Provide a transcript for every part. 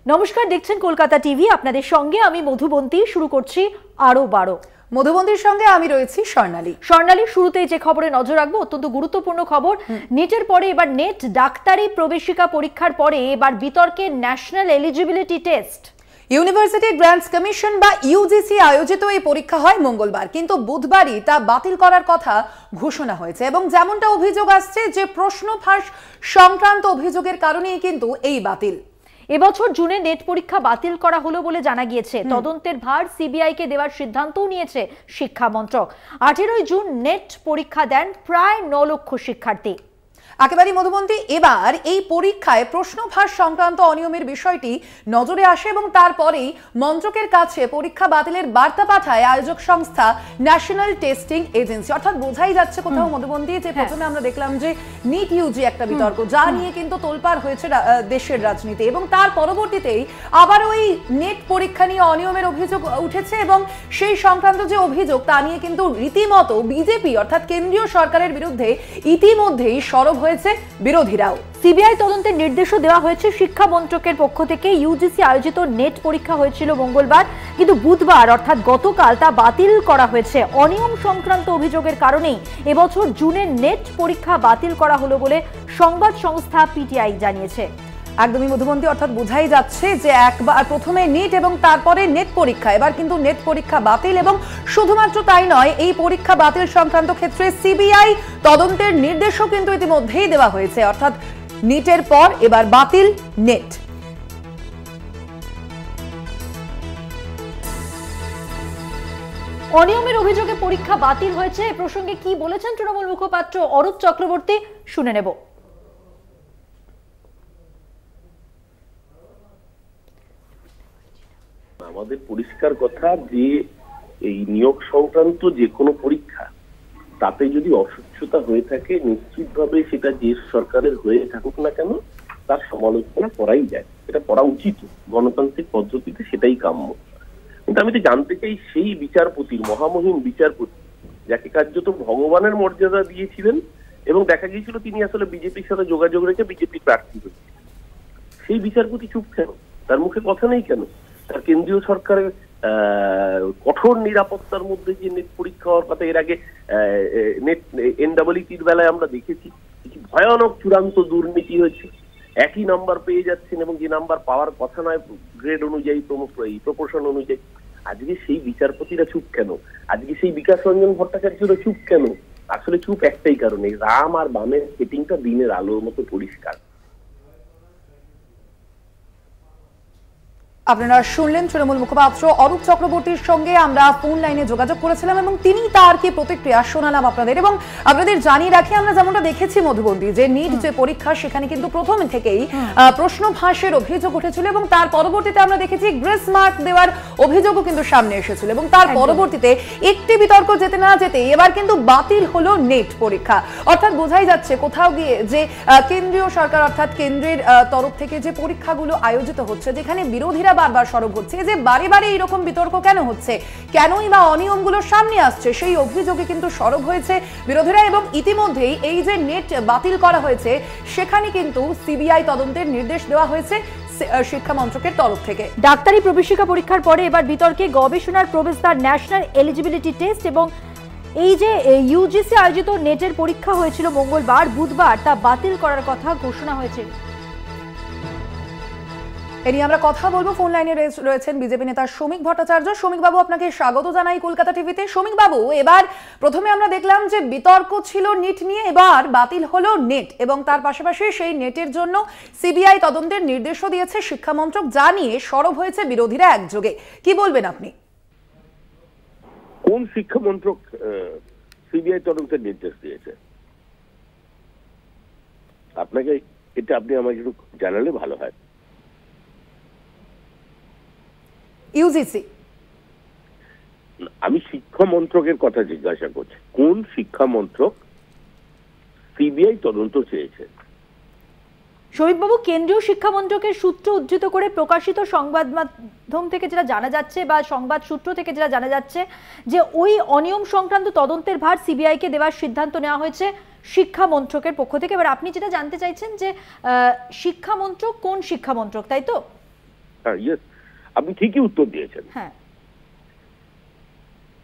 নমস্কার, দেখছেন কলকাতা টিভি। আপনাদের সঙ্গে আমি মধুবন্তী। শুরু করছি আরো 12। মধুবন্তীর সঙ্গে আমি রয়েছি স্বর্ণালী। শুরুতেই যে খবরে নজর রাখবো, অত্যন্ত গুরুত্বপূর্ণ খবর। নিটের পরে এবার নেট ডাক্তারি প্রবেশিকা পরীক্ষার পরে এবার বিতর্কে national eligibility test. University grants commission বা ইউজিসি আয়োজিত এই পরীক্ষা হয় মঙ্গলবার, কিন্তু বুধবারই তা বাতিল করার কথা ঘোষণা হয়েছে। এবং যেমনটা অভিযোগ আসছে যে প্রশ্ন ফাঁস সংক্রান্ত অভিযোগের কারণেই কিন্তু এই বাতিল। এবছর জুনে নেট পরীক্ষা বাতিল করা হলো বলে জানা গিয়েছে। তদন্তের ভার সিবিআই কে দেওয়ার সিদ্ধান্তও নিয়েছে শিক্ষা মন্ত্রক। 18 জুন নেট পরীক্ষা দেন প্রায় 9 লক্ষ শিক্ষার্থী। একেবারে মধুবন্তী, এবার এই পরীক্ষায় প্রশ্ন ফাঁস সংক্রান্ত অনিয়মের বিষয়টি নজরে আসে এবং তারপরেই মন্ত্রকের কাছে পরীক্ষা বাতিলের বার্তা পাঠায় আয়োজক সংস্থা ন্যাশনাল টেস্টিং এজেন্সি। অর্থাৎ বোঝাই যাচ্ছে কোথাও মধুবন্তী যে প্রথমে আমরা দেখলাম যে নিট ইউজি একটা বিতর্ক, যা নিয়ে কিন্তু তোলপাড় হয়েছে দেশের রাজনীতি, এবং তার পরবর্তীতেই আবার ওই নেট পরীক্ষা নিয়ে অনিয়মের অভিযোগ উঠেছে এবং সেই সংক্রান্ত যে অভিযোগ তা নিয়ে কিন্তু রীতিমতো বিজেপি অর্থাৎ কেন্দ্রীয় সরকারের বিরুদ্ধে ইতিমধ্যেই সরব হয়েছে বিরোধীরাও। সিবিআই তদন্তের নির্দেশও দেওয়া হয়েছে শিক্ষা মন্ত্রকের পক্ষ থেকে। ইউজিসি আয়োজিত নেট পরীক্ষা হয়েছিল মঙ্গলবার, কিন্তু বুধবার অর্থাৎ গতকাল তা বাতিল করা হয়েছে। অনিয়ম সংক্রান্ত অভিযোগের কারণেই এবছর জুনে নেট পরীক্ষা বাতিল করা হলো বলে সংবাদ সংস্থা পিটিআই জানিয়েছে। একদমই মধুবন্তী, অর্থাৎ বোঝাই যাচ্ছে যে একবার প্রথমে নিট এবং তারপরে নেট পরীক্ষা, এবার কিন্তু নেট পরীক্ষা বাতিল। এবং শুধুমাত্র তাই নয়, এই পরীক্ষা বাতিল সংক্রান্ত ক্ষেত্রে সিবিআই তদন্তের নির্দেশও কিন্তু ইতিমধ্যেই দেওয়া হয়েছে। অর্থাৎ নিটের পর এবার বাতিল নেট। অনিয়মের অভিযোগে পরীক্ষা বাতিল হয়েছে। এ প্রসঙ্গে কি বলেছেন তৃণমূল মুখপাত্র অরূপ চক্রবর্তী, শুনে নেব। আমাদের পরিষ্কার কথা যে এই নিয়োগ সংক্রান্ত যে কোনো পরীক্ষা, তাতে যদি অস্বচ্ছতা হয়ে থাকে নিশ্চিতভাবে সেটা যে সরকারের হয়ে থাকুক না কেন তার সমালোচনা করাই যায়, এটা করা উচিত। গণতান্ত্রিক পদ্ধতিতে সেটাই কাম্য। কিন্তু আমি তো জানতে চাই সেই বিচারপতির, মহামহিম বিচারপতি যাকে কার্যত ভগবানের মর্যাদা দিয়েছিলেন এবং দেখা গিয়েছিল তিনি আসলে বিজেপির সাথে যোগাযোগ রেখে বিজেপি প্রার্থী হয়েছিলেন, সেই বিচারপতি চুপ কেন? তার মুখে কথা নেই কেন? তার কেন্দ্রীয় সরকারের কঠোর নিরাপত্তার মধ্যে যে নেট পরীক্ষা হওয়ার কথা, এর আগে নেট এনডব্লিউটির বেলায় আমরা দেখেছি কি ভয়ানক চূড়ান্ত দুর্নীতি হয়েছে। একই নাম্বার পেয়ে যাচ্ছেন এবং যে নাম্বার পাওয়ার কথা নয় গ্রেড অনুযায়ী, প্রপোর্শন অনুযায়ী। আজকে সেই বিচারপতিরা চুপ কেন? আজকে সেই বিকাশ রঞ্জন ভট্টাচার্যরা চুপ কেন? আসলে চুপ একটাই কারণে, রাম আর বামের সেটিংটা দিনের আলোর মতো পরিষ্কার। আপনারা শুনলেন তৃণমূল মুখপাত্র অরূপ চক্রবর্তীর সঙ্গে আমরা ফোন লাইনে যোগাযোগ করেছিলাম এবং তিনি তার কি প্রতিক্রিয়া শোনালাম আপনাদের। এবং আপনাদের জানিয়ে রাখি, আমরা যেমনটা দেখেছি মধুবন্তী, যে নিট যে পরীক্ষা সেখানে কিন্তু প্রথম থেকেই প্রশ্ন ফাঁসের অভিযোগ উঠেছিল এবং তার পরবর্তীতে আমরা দেখেছি গ্রেস মার্ক দেওয়ার অভিযোগও কিন্তু সামনে এসেছিল এবং তার পরবর্তীতে একটি বিতর্ক যেতে না যেতে এবার কিন্তু বাতিল হলো নেট পরীক্ষা। অর্থাৎ বোঝাই যাচ্ছে কোথাও গিয়ে যে কেন্দ্রীয় সরকার অর্থাৎ কেন্দ্রের তরফ থেকে যে পরীক্ষাগুলো আয়োজিত হচ্ছে, যেখানে বিরোধীরা বারবার সরব হচ্ছে, যে বারে বারে এইরকম বিতর্ক কেন হচ্ছে, কেনই বা অনিয়মগুলো সামনে আসছে, সেই অভিযোগে কিন্তু সরব হয়েছে বিরোধীরা। এবং ইতিমধ্যেই এই যে নেট বাতিল করা হয়েছে সেখানে কিন্তু সিবিআই তদন্তের নির্দেশ দেওয়া হয়েছে শিক্ষা মন্ত্রকের তরফ থেকে। ডাক্তারি প্রবেশিকা পরীক্ষার পরে এবার বিতর্কে গবেষণার প্রবেশদ্বার ন্যাশনাল এলিজিবিলিটি টেস্ট। এবং এই যে ইউজিসি আয়োজিত নেটের পরীক্ষা হয়েছিল মঙ্গলবার, বুধবার তা বাতিল করার কথা ঘোষণা হয়েছে। এ নিয়ে আমরা কথা বলবো। ফোন লাইনে রয়েছেন বিজেপি নেতা শ্রমিক ভট্টাচার্য। শ্রমিক বাবু, আপনাকে স্বাগত জানাই কলকাতা টিভিতে। শ্রমিক বাবু, এবার প্রথমে আমরা দেখলাম যে বিতর্ক ছিল নিট নিয়ে, এবার বাতিল হলো নেট এবং তার পাশাপাশি সেই নেটের জন্য সিবিআই তদন্তের নির্দেশও দিয়েছে শিক্ষা মন্ত্রক, যা নিয়ে সরব হয়েছে বিরোধীরা একযোগে। কি বলবেন আপনি? কোন শিক্ষা মন্ত্রক সিবিআই তদন্তের নির্দেশ দিয়েছে? আপনাকে এটা আপনি আমাকে একটু জানালে ভালো হয়। ইউজিসি। আমি শিক্ষা মন্ত্রকের কথা জিজ্ঞাসা করছি, কোন শিক্ষা মন্ত্রক সিবিআই তদন্ত চেয়েছে? শহীদবাবু, কেন্দ্রীয় শিক্ষা মন্ত্রকের সূত্র উদ্ধৃত করে প্রকাশিত সংবাদ মাধ্যম থেকে যেটা জানা যাচ্ছে বা সংবাদ সূত্র থেকে যেটা জানা যাচ্ছে যে ওই অনিয়ম সংক্রান্ত তদন্তের ভার সিবিআই কে দেওয়ার সিদ্ধান্ত নেওয়া হয়েছে শিক্ষা মন্ত্রকের পক্ষ থেকে। এবার আপনি যেটা জানতে চাইছেন যে শিক্ষা মন্ত্রক কোন শিক্ষা মন্ত্রক, তাই তো? হ্যাঁ, ইয়েস, আপনি ঠিকই উত্তর দিয়েছেন। হ্যাঁ,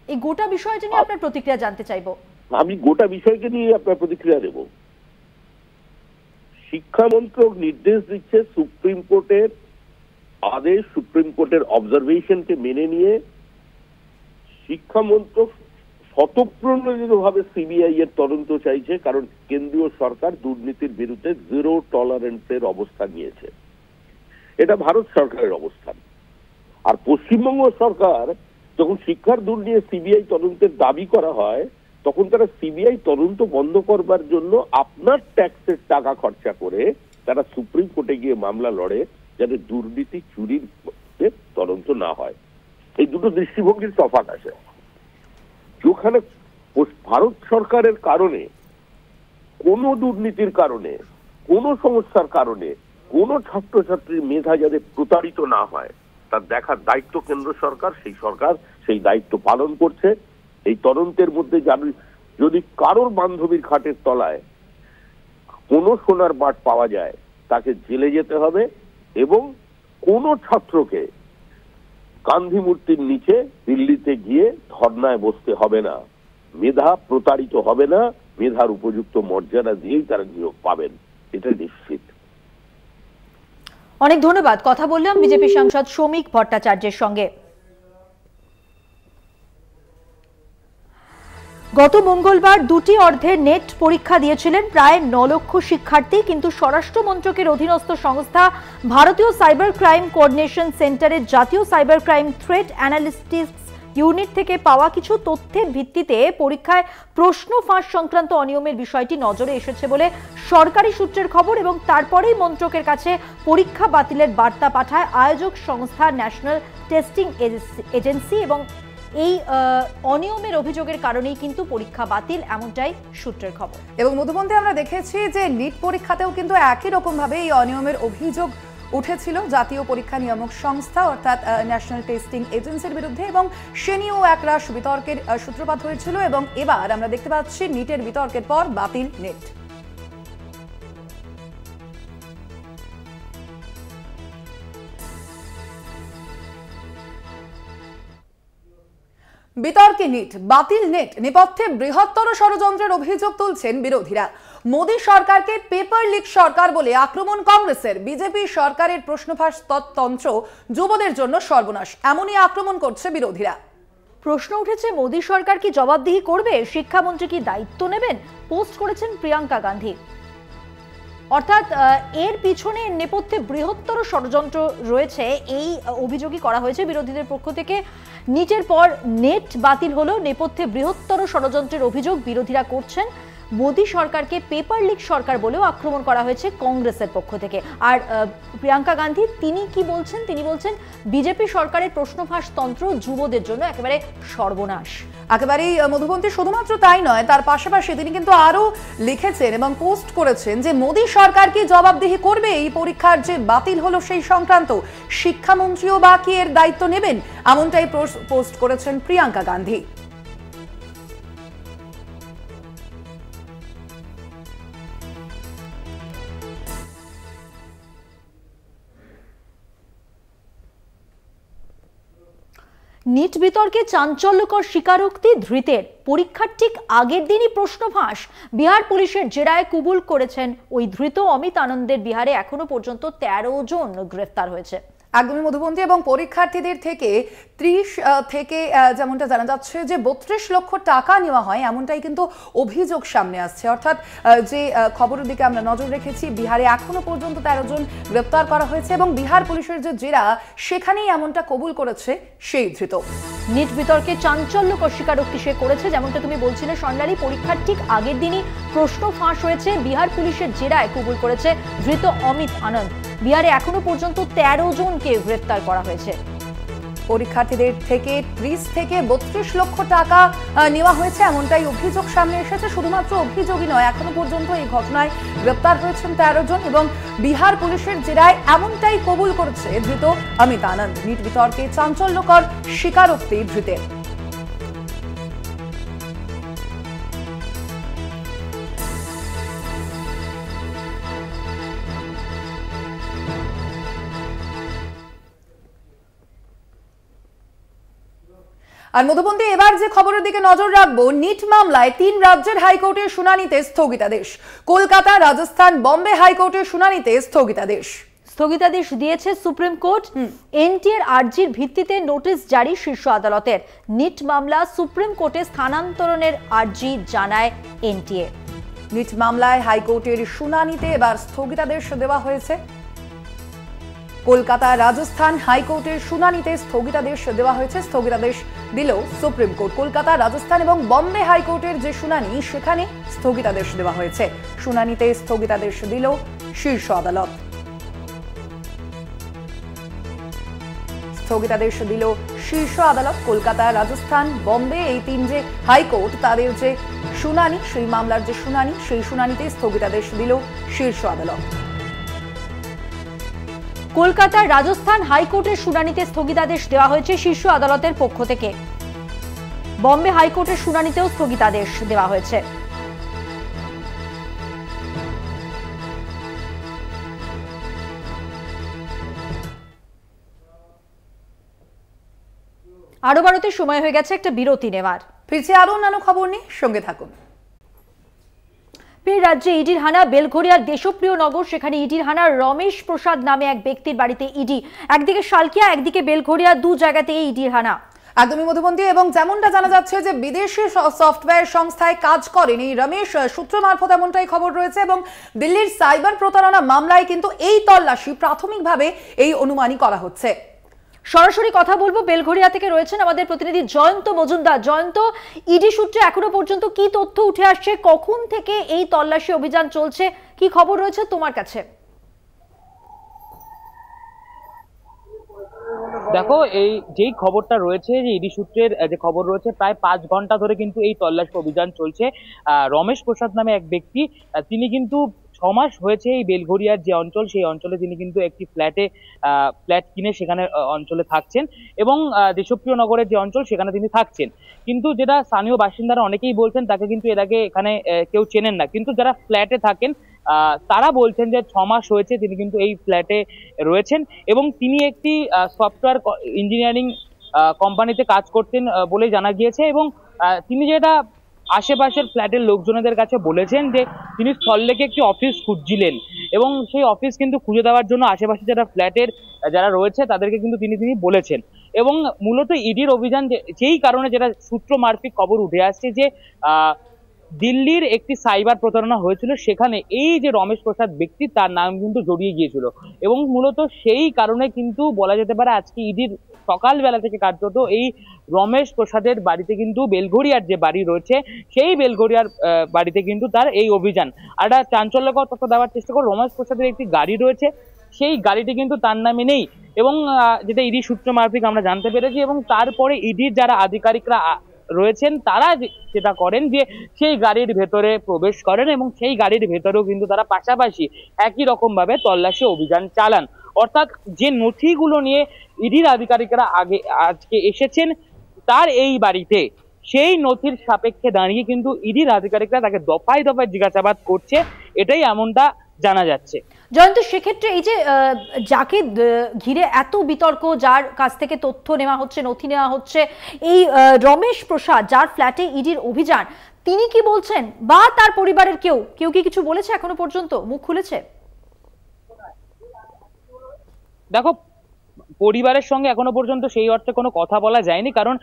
এই গোটা বিষয়টা নিয়ে আপনার প্রতিক্রিয়া জানতে চাইবো। আমি গোটা বিষয়কে নিয়ে আপনার প্রতিক্রিয়া দেব। শিক্ষা মন্ত্রক নির্দেশ দিচ্ছে সুপ্রিম কোর্টের আদেশ, সুপ্রিম কোর্টের অবজারভেশনকে মেনে নিয়ে শিক্ষা মন্ত্রক স্বতঃপ্রণোদিতভাবে সিবিআই এর তদন্ত চাইছে, কারণ কেন্দ্রীয় সরকার দুর্নীতির বিরুদ্ধে জিরো টলারেন্সের অবস্থান নিয়েছে। এটা ভারত সরকারের অবস্থান। আর পশ্চিমবঙ্গ সরকার যখন শিক্ষার দুর্নীতি সিবিআই তদন্তের দাবি করা হয়, তখন তারা সিবিআই তদন্ত বন্ধ করবার জন্য আপনার ট্যাক্সের টাকা খরচা করে তারা সুপ্রিম কোর্টে গিয়ে মামলা লড়ে, যাতে দুর্নীতি চুরির তদন্ত না হয়। এই দুটো দৃষ্টিভঙ্গির তফাৎ আছে। যেখানে ভারত সরকারের কারণে, কোন দুর্নীতির কারণে, কোন সমস্যার কারণে কোন ছাত্রছাত্রীর মেধা যাতে প্রতারিত না হয় তার দেখার দায়িত্ব কেন্দ্র সরকার, সেই সরকার সেই দায়িত্ব পালন করছে। এই তদন্তের মধ্যে যদি কারোর বান্ধবীর খাটের তলায় কোন সোনার বাট পাওয়া যায় তাকে জেলে যেতে হবে, এবং কোন ছাত্রকে গান্ধী মূর্তির নিচে দিল্লিতে গিয়ে ধর্নায় বসতে হবে না। মেধা প্রতারিত হবে না, মেধার উপযুক্ত মর্যাদা দিয়েই তারা নিয়োগ পাবেন, এটা নিশ্চিত। অনেক ধন্যবাদ। কথা বললাম বিজেপি সাংসদ শ্রমিক ভট্টাচার্যের সঙ্গে। গত মঙ্গলবার দুটি অর্ধের নেট পরীক্ষা দিয়েছিলেন প্রায় 9 লক্ষ শিক্ষার্থী, কিন্তু স্বরাষ্ট্র মন্ত্রকের অধীনস্থ সংস্থা ভারতীয় সাইবার ক্রাইম কোঅর্ডিনেশন সেন্টারের জাতীয় সাইবার ক্রাইম থ্রেট অ্যানালিস্টিক্স ইউনিট থেকে পাওয়া কিছু তথ্যের ভিত্তিতে পরীক্ষায় প্রশ্ন ফাঁস সংক্রান্ত অনিয়মের বিষয়টি নজরে এসেছে বলে সরকারি সূত্রের খবর, এবং তারপরেই মন্ত্রকের কাছে পরীক্ষা বাতিলের বার্তা পাঠায় আয়োজক সংস্থা ন্যাশনাল টেস্টিং এজেন্সি, এবং এই অনিয়মের অভিযোগের কারণেই কিন্তু পরীক্ষা বাতিল, এমনটাই সূত্রের খবর। এবং মধুবন্তী আমরা দেখেছি যে নিট পরীক্ষাতেও কিন্তু একই রকম ভাবে এই অনিয়মের অভিযোগ উঠেছিল জাতীয় পরীক্ষা নিয়ামক সংস্থা অর্থাৎ ন্যাশনাল টেস্টিং এজেন্সির বিরুদ্ধে, এবং সে নিয়েও একরাশ বিতর্কের সূত্রপাত হয়েছিল। এবং এবার আমরা দেখতে পাচ্ছি নিটের বিতর্কের পর বাতিল নেট। বিতর্কে নিট, বাতিল নেট নেপথ্যে বৃহত্তর ষড়যন্ত্রের অভিযোগ তুলছেন বিরোধীরা। মোদী সরকারকে পেপার লিক সরকার বলে আক্রমণ কংগ্রেসের। বিজেপি সরকারের প্রশ্নফাঁস তন্ত্র যুবদের জন্য সর্বনাশ, এমনই আক্রমণ করছে বিরোধীরা। প্রশ্ন উঠেছে, মোদী সরকার কি জবাবদিহি করবে? শিক্ষামন্ত্রী কি দায়িত্ব নেবেন? পোস্ট করেছেন প্রিয়াঙ্কা গান্ধী। অর্থাৎ এর পিছনে নেপথ্যে বৃহত্তর ষড়যন্ত্র রয়েছে, এই অভিযোগই করা হয়েছে বিরোধীদের পক্ষ থেকে। নিটের পর নেট বাতিল হলো, নেপথ্যে বৃহত্তর ষড়যন্ত্রের অভিযোগ বিরোধীরা করছেন। মোদী সরকারকে পেপার লিক সরকার বলেও আক্রমণ করা হয়েছে কংগ্রেসের পক্ষ থেকে। আর প্রিয়াঙ্কা গান্ধী তিনি কি বলছেন? তিনি বলছেন বিজেপি সরকারের প্রশ্নফাঁস তন্ত্র যুবদের জন্য একেবারে সর্বনাশ। একেবারেই মধুবন্তী, শুধুমাত্র তাই নয়, তার পাশাপাশি তিনি কিন্তু আরো লিখেছেন এবং পোস্ট করেছেন যে মোদী সরকার কি জবাবদিহি করবে এই পরীক্ষার যে বাতিল হলো সেই সংক্রান্ত? শিক্ষামন্ত্রীও বা কি এর দায়িত্ব নেবেন? এমনটাই পোস্ট করেছেন প্রিয়াঙ্কা গান্ধী। নিট বিতর্কে চাঞ্চল্যকর স্বীকারোক্তি ধৃতের। পরীক্ষার ঠিক আগের দিনই প্রশ্ন ফাঁস। বিহার পুলিশের জেরায় কবুল করেছেন ওই ধৃত অমিত আনন্দের। বিহারে এখনো পর্যন্ত 13 জন গ্রেফতার হয়েছে। একদমই মধুবন্তী, এবং পরীক্ষার্থীদের থেকে 30 থেকে যেমনটা জানা যাচ্ছে যে 32 লক্ষ টাকা নেওয়া হয়, এমনটাই কিন্তু অভিযোগ সামনে আসছে। অর্থাৎ যে খবরের দিকে আমরা নজর রেখেছি, বিহারে এখনো পর্যন্ত 13 জন গ্রেপ্তার করা হয়েছে, এবং বিহার পুলিশের যে জেরা সেখানেই এমনটা কবুল করেছে সেই ধৃত। নিট বিতর্কে চাঞ্চল্যকর স্বীকারোক্তি সে করেছে, যেমনটা তুমি বলছিলে স্বর্ণালী। পরীক্ষার ঠিক আগের দিনই প্রশ্ন ফাঁস হয়েছে। বিহার পুলিশের জেরায় কবুল করেছে ধৃত অমিত আনন্দ। বিহারে এখনো পর্যন্ত 13 জনকে গ্রেফতার করা হয়েছে। পরীক্ষার্থীদের থেকে 30 থেকে 32 লক্ষ টাকা নেওয়া হয়েছে, এমনটাই অভিযোগ সামনে এসেছে। শুধুমাত্র অভিযোগই নয়, এখনো পর্যন্ত এই ঘটনায় গ্রেপ্তার হয়েছেন 13 জন, এবং বিহার পুলিশের জেরায় এমনটাই কবুল করেছে ধৃত অমিত আনন্দ। নিট বিতর্কে চাঞ্চল্যকর স্বীকারোক্তি ধৃতের। আর মধুবন্তী, এবার যে খবরের দিকে নজর রাখবো, নিট মামলায় 3 রাজ্যের হাইকোর্টের শুনানিতে স্থগিতাদেশ। কলকাতা, রাজস্থান, বম্বে হাইকোর্টের শুনানিতে স্থগিতাদেশ দিয়েছে সুপ্রিম কোর্ট। এনটিএর আর্জির ভিত্তিতে নোটিশ জারি শীর্ষ আদালতের। নিট মামলা সুপ্রিম কোর্টে স্থানান্তরণের আর্জি জানায় এনটিএ। নিট মামলায় হাইকোর্টের শুনানিতে এবার স্থগিতাদেশ দেওয়া হয়েছে। কলকাতা, রাজস্থান হাইকোর্টের শুনানিতে স্থগিতাদেশ দেওয়া হয়েছে। স্থগিতাদেশ দিল সুপ্রিম কোর্ট। কলকাতা, রাজস্থান এবং বম্বে হাইকোর্টের যে শুনানি, সেখানে স্থগিতাদেশ দেওয়া হয়েছে। শুনানিতে স্থগিতাদেশ দিল শীর্ষ আদালত। স্থগিতাদেশ দিল শীর্ষ আদালত। কলকাতা, রাজস্থান, বম্বে এই 3 যে হাইকোর্ট, তাদের যে শুনানি, সেই মামলার যে শুনানি, সেই শুনানিতে স্থগিতাদেশ দিল শীর্ষ আদালত। কলকাতা, রাজস্থান হাইকোর্টের শুনানিতে স্থগিতাদেশ দেওয়া হয়েছে শীর্ষ আদালতের পক্ষ থেকে। বম্বে হাইকোর্টের শুনানিতেও স্থগিতাদেশ দেওয়া হয়েছে। আরো বারোতে সময় হয়ে গেছে একটা বিরতি নেওয়ার। ফিরছে আরো অন্যান্য খবর নিয়ে, সঙ্গে থাকুন। রাজ্যে ইডির হানা বেলঘরিয়ার দেশপ্রিয় নগর, সেখানে ইডির হানা রমেশ প্রসাদ নামে এক ব্যক্তির বাড়িতে ইডি। একদিকে শালকিয়া, একদিকে বেলঘরিয়া, 2 জায়গাতে ইডির হানা। একদমই মধুবন্তী, এবং যেমনটা জানা যাচ্ছে যে বিদেশি সফটওয়্যার সংস্থায় কাজ করেন এই রমেশ, সূত্র মারফত এমনটাই খবর রয়েছে। এবং দিল্লির সাইবার প্রতারণা মামলায় কিন্তু এই তল্লাশি প্রাথমিকভাবে এই অনুমানই করা হচ্ছে। সরাসরি কথা বলবো, বেলঘরিয়া থেকে রয়েছেন আমাদের প্রতিনিধি জয়ন্ত মজুমদার। জয়ন্ত, ইডি সূত্রে এখনো পর্যন্ত কি তথ্য উঠে আসছে, কখন থেকে এই তল্লাশি অভিযান চলছে, কি খবর রয়েছে তোমার কাছে? দেখো, এই যেই খবরটা রয়েছে, যে ইডি সূত্রের যে খবর রয়েছে, প্রায় 5 ঘন্টা ধরে কিন্তু এই তল্লাশি অভিযান চলছে। রমেশ প্রসাদ নামে এক ব্যক্তি, তিনি কিন্তু 6 মাস হয়েছে এই বেলঘরিয়ার যে অঞ্চল, সেই অঞ্চলে তিনি কিন্তু একটি ফ্ল্যাট কিনে সেখানে অঞ্চলে থাকছেন, এবং দেশপ্রিয় নগরের যে অঞ্চল, সেখানে তিনি থাকছেন। কিন্তু যেটা স্থানীয় বাসিন্দারা অনেকেই বলছেন, তাকে কিন্তু এর আগে এখানে কেউ চেনেন না। কিন্তু যারা ফ্ল্যাটে থাকেন তারা বলছেন যে 6 মাস হয়েছে তিনি কিন্তু এই ফ্ল্যাটে রয়েছেন, এবং তিনি একটি সফটওয়্যার ইঞ্জিনিয়ারিং কোম্পানিতে কাজ করতেন বলে জানা গিয়েছে। এবং তিনি যেটা আশেপাশের ফ্ল্যাটের লোকজনদের কাছে বলেছেন, যে তিনি সল্টলেকে একটি অফিস খুঁজছিলেন, এবং সেই অফিস কিন্তু খুঁজে দেওয়ার জন্য আশেপাশে যারা ফ্ল্যাটের যারা রয়েছে তাদেরকে কিন্তু তিনি বলেছেন। এবং মূলত ইডির অভিযান যেই কারণে, যেটা সূত্র মারফিক খবর উঠে আসছে, যে দিল্লির একটি সাইবার প্রতারণা হয়েছিল, সেখানে এই যে রমেশ প্রসাদ ব্যক্তি, তার নাম কিন্তু জড়িয়ে গিয়েছিল। এবং মূলত সেই কারণে কিন্তু বলা যেতে পারে আজকে ইডির সকালবেলা থেকে কার্যত এই রমেশ প্রসাদের বাড়িতে কিন্তু, বেলঘরিয়ার যে বাড়ি রয়েছে, সেই বেলঘরিয়ার বাড়িতে কিন্তু তার এই অভিযান। আর একটা চাঞ্চল্যকর তথ্য দেওয়ার চেষ্টা করে, রমেশ প্রসাদের একটি গাড়ি রয়েছে, সেই গাড়িটি কিন্তু তার নামে নেই, এবং যেটা ইডি সূত্র মারফিক আমরা জানতে পেরেছি। এবং তারপরে ইডির যারা আধিকারিকরা রয়েছেন, তারা যেটা করেন, যে সেই গাড়ির ভেতরে প্রবেশ করেন, এবং সেই গাড়ির ভেতরেও কিন্তু তারা পাশাপাশি একই রকম ভাবে তল্লাশি অভিযান চালান। অর্থাৎ যে নথিগুলো নিয়ে ইডির আধিকারিকরা আজকে এসেছেন তার এই বাড়িতে, সেই নথির সাপেক্ষে দাঁড়িয়ে কিন্তু ইডির আধিকারিকরা তাকে দফায় দফায় জিজ্ঞাসাবাদ করছে, এটাই এমনটা জানা যাচ্ছে। জয়ন্ত, সেক্ষেত্রে এই যে যাকে ঘিরে এত বিতর্ক, যার কাছ থেকে তথ্য নেওয়া হচ্ছে, নথি নেওয়া হচ্ছে, এই রমেশ প্রসাদ, যার ফ্ল্যাটে ইডির অভিযান, তিনি কি বলছেন, বা তার পরিবারের কেউ কি কিছু বলেছে এখনো পর্যন্ত, মুখ খুলেছে? দেখো, পরিবারের সঙ্গে এখনো পর্যন্ত সেই অর্থে কোনো কথা বলা যায়নি, কারণ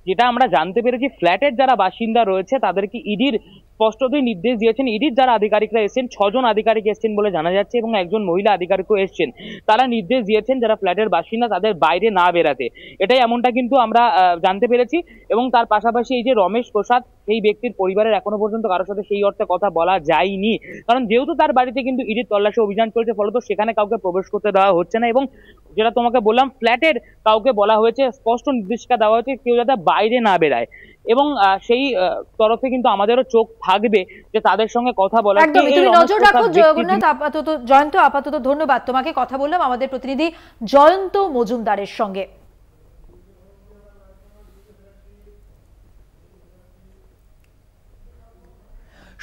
যেটা আমরা জানতে পেরেছি, ফ্ল্যাটের যারা বাসিন্দা রয়েছে তাদেরকে ইডির স্পষ্টতই নির্দেশ দিয়েছেন। ইডির যারা আধিকারিকরা এসেছেন, 6 জন আধিকারিক এসেছেন বলে জানা যাচ্ছে, এবং একজন মহিলা আধিকারিকও এসেছেন। তারা নির্দেশ দিয়েছেন যারা ফ্ল্যাটের বাসিন্দা তাদের বাইরে না বেরাতে, এটাই এমনটা কিন্তু আমরা জানতে পেরেছি। এবং তার পাশাপাশি এই যে রমেশ প্রসাদ, সেই ব্যক্তির পরিবারের এখনো পর্যন্ত কারোর সাথে সেই অর্থে কথা বলা যায়নি, কারণ যেহেতু তার বাড়িতে কিন্তু ইডির তল্লাশি অভিযান চলছে, ফলত সেখানে কাউকে প্রবেশ করতে দেওয়া হচ্ছে না। এবং যেটা তোমাকে বললাম, ফ্ল্যাটের কাউকে বলা হয়েছে, স্পষ্ট নির্দেশিকা দেওয়া হয়েছে কেউ যাতে বাইরে না বেরায়, এবং সেই তরফে কিন্তু আমাদেরও চোখ থাকবে যে তাদের সঙ্গে কথা বলা। একদমই, তুমি নজর রাখো জগন্নাথ। জয়ন্ত, আপাতত ধন্যবাদ তোমাকে। কথা বললাম আমাদের প্রতিনিধি জয়ন্ত মজুমদারের সঙ্গে।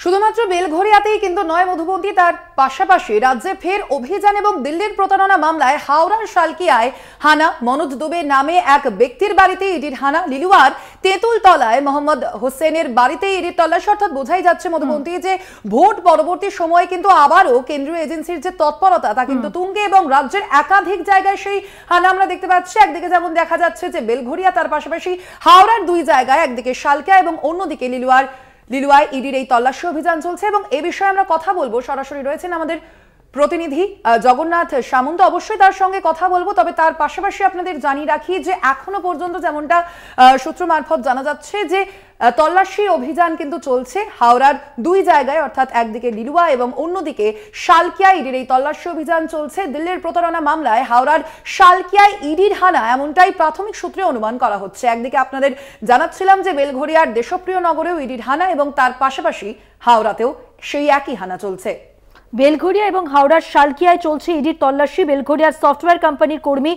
শুধুমাত্র বেলঘরিয়াতেই কিন্তু নয় মধুবন্তী, তার পাশাপাশি রাজ্যে ফের অভিযান এবং দিল্লির প্রতারণা মামলায় হাওড়ার শালকিয়ায় হানা। মনোজ দুবে নামে এক ব্যক্তির বাড়িতে ইডির হানা। লিলুয়ার তেঁতুলতলায় মোহাম্মদ হোসেনের বাড়িতে ইডির তল্লাশি। অর্থাৎ বোঝাই যাচ্ছে মধুবন্তী যে ভোট পরবর্তী সময়ে কিন্তু আবারও কেন্দ্রীয় এজেন্সির যে তৎপরতা তা কিন্তু তুঙ্গে, এবং রাজ্যের একাধিক জায়গায় সেই হানা আমরা দেখতে পাচ্ছি। একদিকে যেমন দেখা যাচ্ছে যে বেলঘরিয়া, তার পাশাপাশি হাওড়ার দুই জায়গায়, একদিকে শালকিয়া এবং অন্যদিকে লিলুয়ায় ইডির এই তল্লাশি অভিযান চলছে। এবং এ বিষয়ে আমরা কথা বলবো, সরাসরি রয়েছেন আমাদের প্রতিনিধি জগন্নাথ সামন্ত, অবশ্যই তার সঙ্গে কথা বলবো। তবে তার পাশাপাশি আপনাদের জানিয়ে রাখি যে এখনো পর্যন্ত যেমনটা সূত্র মারফত জানা যাচ্ছে যে তল্লাশি অভিযান কিন্তু চলছে হাওড়ার দুই জায়গায়, অর্থাৎ একদিকে লিলুয়া এবং অন্যদিকে শালকিয়া। ইডির এই তল্লাশি অভিযান চলছে দিল্লির প্রতারণা মামলায় হাওড়ার শালকিয়ায় ইডির হানা, এমনটাই প্রাথমিক সূত্রে অনুমান করা হচ্ছে। একদিকে আপনাদের জানাচ্ছিলাম যে বেলঘরিয়ার দেশপ্রিয় নগরেও ইডির হানা, এবং তার পাশাপাশি হাওড়াতেও সেই একই হানা চলছে। বেলঘরিয়া এবং হাওড়ার শালকিয়ায় চলছে ইডির তল্লাশি। বেলঘরিয়ার সফটওয়্যার কোম্পানির কর্মী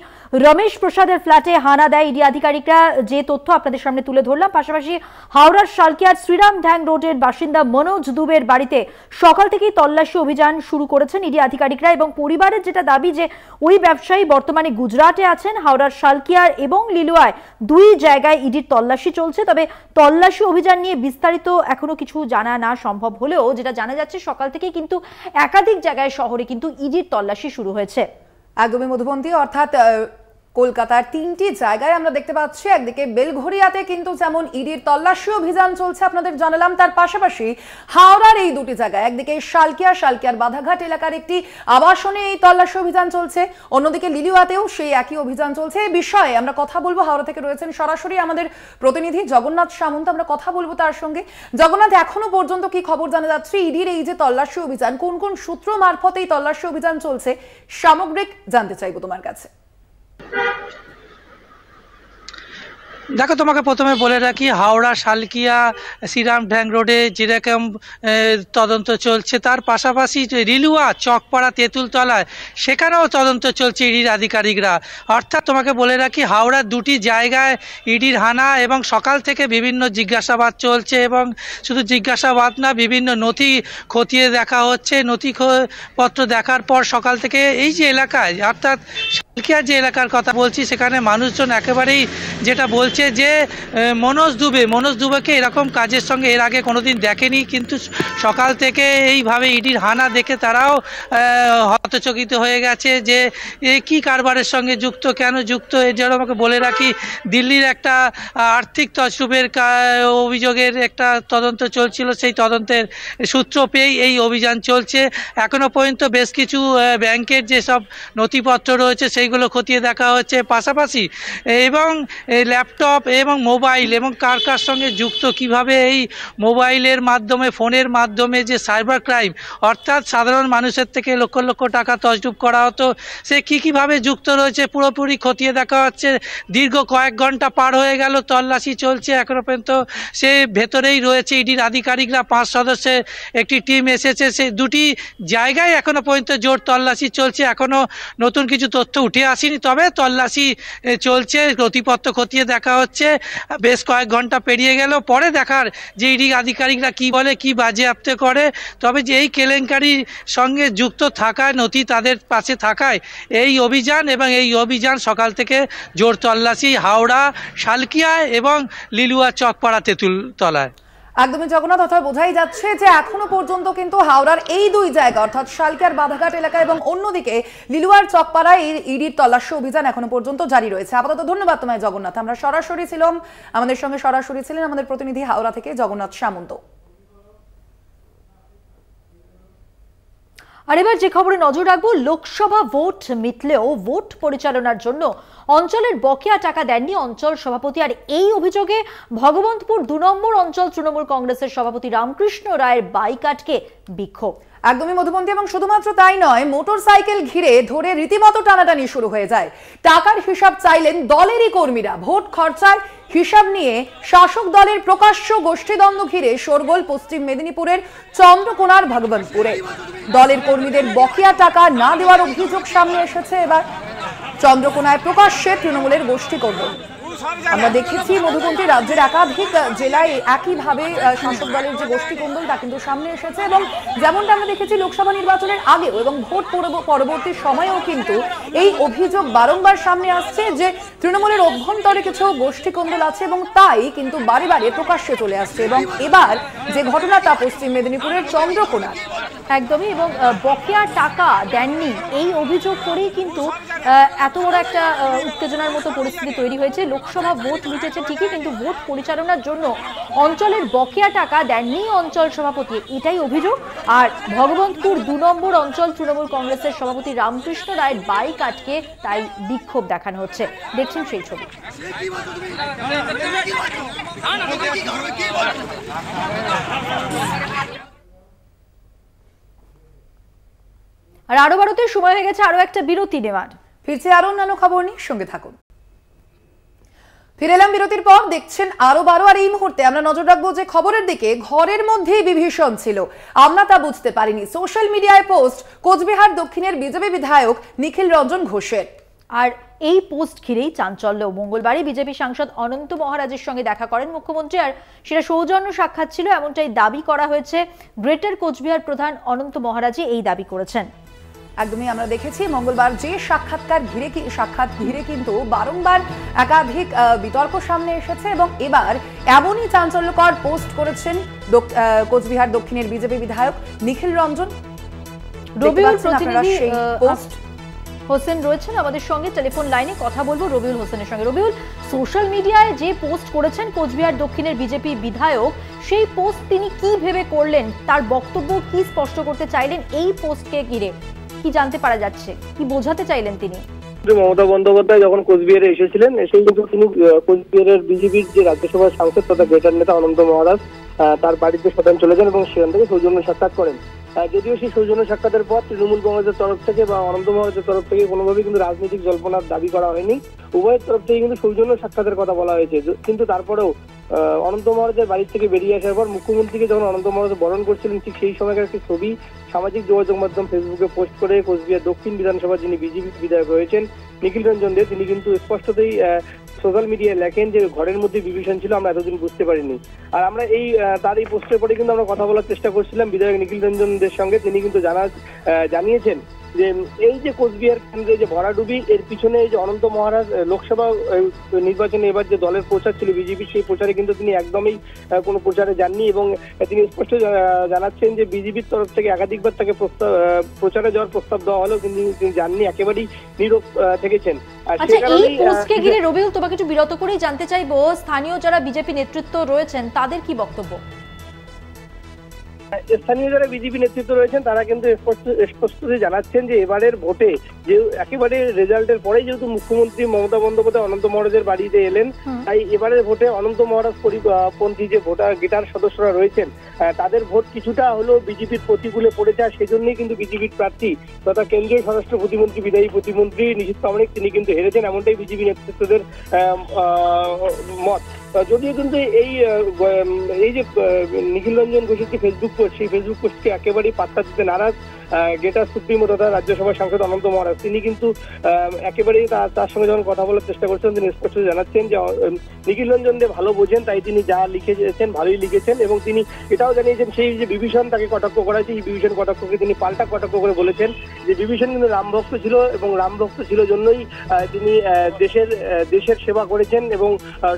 রমেশ প্রসাদের ফ্ল্যাটে হানা দেয় ইডি আধিকারিকরা, যে তথ্য আপনাদের সামনে তুলে ধরলাম। পাশাপাশি হাওড়ার শালকিয়ার শ্রীরাম ঢ্যাং রোডের বাসিন্দা মনোজ দুবের বাড়িতে সকাল থেকেই তল্লাশি অভিযান শুরু করেছেন ইডি আধিকারিকরা, এবং পরিবারের যেটা দাবি যে ওই ব্যবসায়ী বর্তমানে গুজরাটে আছেন। হাওড়ার শালকিয়ার এবং লিলুয়ায় দুই জায়গায় ইডির তল্লাশি চলছে। তবে তল্লাশি অভিযান নিয়ে বিস্তারিত এখনো কিছু জানা না সম্ভব হলেও যেটা জানা যাচ্ছে সকাল থেকেই কিন্তু একাধিক জায়গায় শহরে কিন্তু ইডির তল্লাশি শুরু হয়েছে। একদমই মধুবন্তী, অর্থাৎ কলকাতার তিনটি জায়গায় আমরা দেখতে পাচ্ছি। একদিকে বেলঘরিয়াতে কিন্তু যেমন ইডির তল্লাশি অভিযান চলছে আপনাদের জানালাম, তার পাশাপাশি হাওড়ার এই দুটি জায়গায়, একদিকে শালকিয়ার বাধাঘাট এলাকার একটি আবাসনে এই তল্লাশি অভিযান চলছে, অন্যদিকে লিলুয়াতেও সেই একই অভিযান চলছে। এই বিষয়ে আমরা কথা বলবো, হাওড়া থেকে রয়েছেন সরাসরি আমাদের প্রতিনিধি জগন্নাথ সামন্ত, আমরা কথা বলবো তার সঙ্গে। জগন্নাথ, এখনো পর্যন্ত কি খবর জানা যাচ্ছে ইডির এই যে তল্লাশি অভিযান, কোন কোন সূত্র মারফত এই তল্লাশি অভিযান চলছে, সামগ্রিক জানতে চাইবো তোমার কাছে। দেখো, তোমাকে প্রথমে বলে রাখি, হাওড়া শালকিয়া শ্রীরাম ঢ্যাং রোডে যেরকম তদন্ত চলছে, তার পাশাপাশি লিলুয়া চকপাড়া তেঁতুলতলায় সেখানেও তদন্ত চলছে ইডির আধিকারিকরা। অর্থাৎ তোমাকে বলে রাখি, হাওড়ার দুটি জায়গায় ইডির হানা, এবং সকাল থেকে বিভিন্ন জিজ্ঞাসাবাদ চলছে, এবং শুধু জিজ্ঞাসাবাদ না, বিভিন্ন নথি খতিয়ে দেখা হচ্ছে। নথিপত্র দেখার পর সকাল থেকে এই যে এলাকায়, অর্থাৎ শালকিয়ার যে এলাকার কথা বলছি, সেখানে মানুষজন একেবারেই যেটা বলছে যে মনোজ দুবেকে এরকম কাজের সঙ্গে এর আগে কোনোদিন দেখেনি, কিন্তু সকাল থেকে এইভাবে ইডির হানা দেখে তারাও হতচকিত হয়ে গেছে যে কি কারবারের সঙ্গে যুক্ত, কেন যুক্ত। এর জন্য আমাকে বলে রাখি, দিল্লির একটা আর্থিক তছরুপের অভিযোগের একটা তদন্ত চলছিল, সেই তদন্তের সূত্র পেয়েই এই অভিযান চলছে। এখনো পর্যন্ত বেশ কিছু ব্যাংকের যেসব নথিপত্র রয়েছে সেইগুলো খতিয়ে দেখা হচ্ছে, পাশাপাশি এবং ল্যাপটপ এবং মোবাইল এবং কার কার সঙ্গে যুক্ত, কিভাবে এই মোবাইলের মাধ্যমে, ফোনের মাধ্যমে যে সাইবার ক্রাইম, অর্থাৎ সাধারণ মানুষের থেকে লক্ষ লক্ষ টাকা তছরূপ করা হতো, সে কীভাবে যুক্ত রয়েছে পুরোপুরি খতিয়ে দেখা হচ্ছে। দীর্ঘ কয়েক ঘন্টা পার হয়ে গেল, তল্লাশি চলছে, এখনো পর্যন্ত সে ভেতরেই রয়েছে ইডির আধিকারিকরা। 5 সদস্যের একটি টিম এসেছে, সে দুটি জায়গায় এখনো পর্যন্ত জোর তল্লাশি চলছে। এখনো নতুন কিছু তথ্য উঠে আসেনি, তবে তল্লাশি চলছে, নথিপত্র খতিয়ে দেখা হচ্ছে। বেশ কয়েক ঘন্টা পেরিয়ে গেল, পরে দেখার যে ইডি আধিকারিকরা কি বলে, কি বাজেয়াপ্ত করে। তবে যে এই কেলেঙ্কারির সঙ্গে যুক্ত থাকায়, নথি তাদের পাশে থাকায় এই অভিযান, এবং এই অভিযান সকাল থেকে জোর তল্লাশি হাওড়া শালকিয়ায় এবং লিলুয়া চকপাড়া তেঁতুলতলায়। একদমই জগন্নাথ, অর্থাৎ বোঝাই যাচ্ছে যে এখনো পর্যন্ত কিন্তু হাওড়ার এই দুই জায়গা, অর্থাৎ শালকিয়ার বাধাঘাট এলাকা এবং অন্যদিকে লিলুয়ার চকপাড়ায় ইডির তল্লাশি অভিযান এখনো পর্যন্ত জারি রয়েছে। আপাতত ধন্যবাদ তোমায় জগন্নাথ। আমরা সরাসরি ছিলাম, আমাদের সঙ্গে সরাসরি ছিলেন আমাদের প্রতিনিধি হাওড়া থেকে জগন্নাথ সামন্ত। আর এবার যে খবরে নজর রাখবো, লোকসভা ভোট মিটলেও ভোট পরিচালনার জন্য অঞ্চলের বকেয়া টাকা দেননি অঞ্চল সভাপতি। আর এই অভিযোগে ভগবন্তপুর 2 নম্বর অঞ্চল তৃণমূল কংগ্রেসের সভাপতি রামকৃষ্ণ রায়ের বাইক আটকে বিক্ষোভ। একদমই মধুবন্তী, এবং শুধুমাত্র তাই নয়, মোটরসাইকেল ঘিরে ধরে রীতিমতো টানাটানি শুরু হয়ে যায়। টাকার হিসাব চাইলেন দলেরই কর্মীরা। ভোট খরচার হিসাব নিয়ে শাসক দলের প্রকাশ্য গোষ্ঠীদ্বন্দ্ব ঘিরে শোরগোল পশ্চিম মেদিনীপুরের চন্দ্রকোনার ভগবন্তপুরে। দলের কর্মীদের বকেয়া টাকা না দেওয়ার অভিযোগ সামনে এসেছে। এবার চন্দ্রকোনায় প্রকাশ্যে তৃণমূলের গোষ্ঠী কর্মী। আমরা দেখেছি মধুবন্তী রাজ্যের একাধিক জেলায় একইভাবে শাসক দলের যে গোষ্ঠী কোন্দল তা কিন্তু সামনে এসেছে এবং যেমনটা আমরা দেখেছি লোকসভা নির্বাচনের আগেও এবং ভোট পরবর্তী সময়েও কিন্তু এই অভিযোগ বারংবার সামনে আসছে যে তৃণমূলের অভ্যন্তরে কিছু গোষ্ঠী কোন্দল আছে এবং তাই কিন্তু বারে বারে প্রকাশ্যে চলে আসছে এবং এবার যে ঘটনা তা পশ্চিম মেদিনীপুরের চন্দ্রকোনার। একদমই, এবং বকেয়া টাকা দেননি এই অভিযোগ করেই কিন্তু এত বড় একটা উত্তেজনার মতো পরিস্থিতি তৈরি হয়েছে। লোকসভা ভোট মিটেছে ঠিকই, কিন্তু ভোট পরিচালনার জন্য অঞ্চলের বকেয়া টাকা দেননি অঞ্চল সভাপতি, এটাই অভিযোগ। আর ভগবন্তপুর 2 নম্বর অঞ্চল তৃণমূল কংগ্রেসের সভাপতি রামকৃষ্ণ রায়ের বাইক আটকে তাই বিক্ষোভ দেখানো হচ্ছে। দেখছেন সেই ছবি। আর আরো বারোতে সময় হয়ে গেছে আরো একটা বিরতি নেওয়ার। ফিরছে আরো অন্যান্য খবর নিয়ে, সঙ্গে থাকুন। ফিরে এলাম বিরতির পর, দেখছেন আরো বারো। আর এই মুহূর্তে আমরা নজর রাখবো যে খবরের দিকে। ঘরের মধ্যেই বিভীষণ ছিল, আমরা তা বুঝতে পারিনি, সোশ্যাল মিডিয়ায় পোস্ট কোচবিহার দক্ষিণের বিজেপি বিধায়ক নিখিল রঞ্জন ঘোষের। আর এই পোস্ট ঘিরেই চাঞ্চল্য। মঙ্গলবারই বিজেপি সাংসদ অনন্ত মহারাজের সঙ্গে দেখা করেন মুখ্যমন্ত্রী, আর সেটা সৌজন্য সাক্ষাৎ ছিল এমনটাই দাবি করা হয়েছে। গ্রেটার কোচবিহার প্রধান অনন্ত মহারাজই এই দাবি করেছেন। একদমই, আমরা দেখেছি মঙ্গলবার যে সাক্ষাৎ ঘিরে কিন্তু বারংবার একাধিক বিতর্ক সামনে এসেছে এবং এবার এমনই চাঞ্চল্যকর পোস্ট করেছেন কোচবিহার দক্ষিণের বিজেপি বিধায়ক নিখিল রঞ্জন। রবিউল প্রতিনিধি হোসেন রয়েছেন আমাদের সঙ্গে টেলিফোন লাইনে, কথা বলবো রবিউল হোসেনের সঙ্গে। রবিউল, সোশ্যাল মিডিয়ায় যে পোস্ট করেছেন কোচবিহার দক্ষিণের বিজেপি বিধায়ক, সেই পোস্ট তিনি কি ভেবে করলেন, তার বক্তব্য কি স্পষ্ট করতে চাইলেন এই পোস্টকে ঘিরে, কি জানতে পারা যাচ্ছে, কি বোঝাতে চাইলেন তিনি? মমতা বন্দ্যোপাধ্যায় যখন কোচবিহারে এসেছিলেন, এসেই কিন্তু তিনি কোচবিহারের বিজেপির যে রাজ্যসভার সাংসদ তথা গ্রেটার নেতা অনন্ত মহারাজ তার বাড়িতে স্বতন্ত্র চলে যান এবং সেখান থেকে সৌজন্য সাক্ষাৎ করেন। যদিও সেই সৌজন্য সাক্ষাতের পর তৃণমূল কংগ্রেসের তরফ থেকে বা অনন্ত মহারাজের তরফ থেকে কোনোভাবেই কিন্তু রাজনৈতিক জল্পনার দাবি করা হয়নি, উভয়ের তরফ থেকে কিন্তু সৌজন্য সাক্ষাতের কথা বলা হয়েছে। কিন্তু তারপরেও অনন্ত মহারাজের বাড়ি থেকে বেরিয়ে আসার পর মুখ্যমন্ত্রীকে যখন অনন্ত মহারাজ বরণ করছিলেন, ঠিক সেই সময়কার একটি ছবি সামাজিক যোগাযোগ মাধ্যম ফেসবুকে পোস্ট করে কোচবিহার দক্ষিণ বিধানসভার যিনি বিজেপি বিধায়ক রয়েছেন নিখিল রঞ্জন দে, তিনি কিন্তু স্পষ্টতই সোশ্যাল মিডিয়ায় লেখেন যে ঘরের মধ্যে বিভীষণ ছিল, আমরা এতদিন বুঝতে পারিনি। আর আমরা তার এই পোস্টের পরে কিন্তু আমরা কথা বলার চেষ্টা করছিলাম বিধায়ক নিখিল রঞ্জনদের সঙ্গে। তিনি কিন্তু জানিয়েছেন যে এই যে কোচবিহার কেন্দ্রে যে ভরাডুবি, এর পিছনে এই যে অনন্ত মহারাজ লোকসভা নির্বাচনে এবার যে দলের প্রচার ছিল বিজেপি, সেই প্রচারে কিন্তু তিনি একদমই কোনো প্রচারে যাননি এবং তিনি স্পষ্ট জানাচ্ছেন যে বিজেপির তরফ থেকে একাধিকবার তাকে প্রচারে যাওয়ার প্রস্তাব দেওয়া হলেও কিন্তু তিনি যাননি, একেবারেই নীরব থেকেছেন। আচ্ছা, এই পোস্টকে ঘিরে রবিউল তোমাকে একটু বিরত করেই জানতে চাইবো, স্থানীয় যারা বিজেপি নেতৃত্ব রয়েছেন তাদের কি বক্তব্য? স্থানীয় যারা বিজেপি নেতৃত্ব রয়েছেন তারা কিন্তু স্পষ্টতই জানাচ্ছেন যে এবারের ভোটে যে একেবারে রেজাল্টের পরেই যেহেতু মুখ্যমন্ত্রী মমতা বন্দ্যোপাধ্যায় অনন্ত মহারাজের বাড়িতে এলেন, তাই এবারের ভোটে অনন্ত মহারাজ পরিপন্থী যে গেটার সদস্যরা রয়েছেন তাদের ভোট কিছুটা হলেও বিজেপির প্রতিকূলে পড়েছে। আর সেজন্যই কিন্তু বিজেপির প্রার্থী তথা কেন্দ্রীয় স্বরাষ্ট্র প্রতিমন্ত্রী বিদায়ী প্রতিমন্ত্রী নিশীথ প্রামাণিক তিনি কিন্তু হেরেছেন, এমনটাই বিজেপি নেতৃত্বদের মত। যদিও কিন্তু এই যে নিখিল রঞ্জন ঘোষের যে ফেসবুক পোস্ট, সেই ফেসবুক পোস্টকে একেবারেই পাত্তা দিতে নারাজ গেটার সুপ্রিমো তথা রাজ্যসভার সাংসদ অনন্ত মহারাজ। তিনি কিন্তু একেবারেই তার সঙ্গে যখন কথা বলার চেষ্টা করছেন তিনি স্পষ্ট জানাচ্ছেন যে নিখিল রঞ্জন দে ভালো বোঝেন, তাই তিনি যা লিখেছেন ভালোই লিখেছেন এবং তিনি এটাও জানিয়েছেন সেই যে বিভীষণ তাকে কটাক্ষ করা হয়েছে, এই বিভীষণ কটাক্ষকে তিনি পাল্টা কটাক্ষ করে বলেছেন যে বিভীষণ কিন্তু রামভক্ত ছিল এবং রামভক্ত ছিল জন্যই তিনি দেশের সেবা করেছেন এবং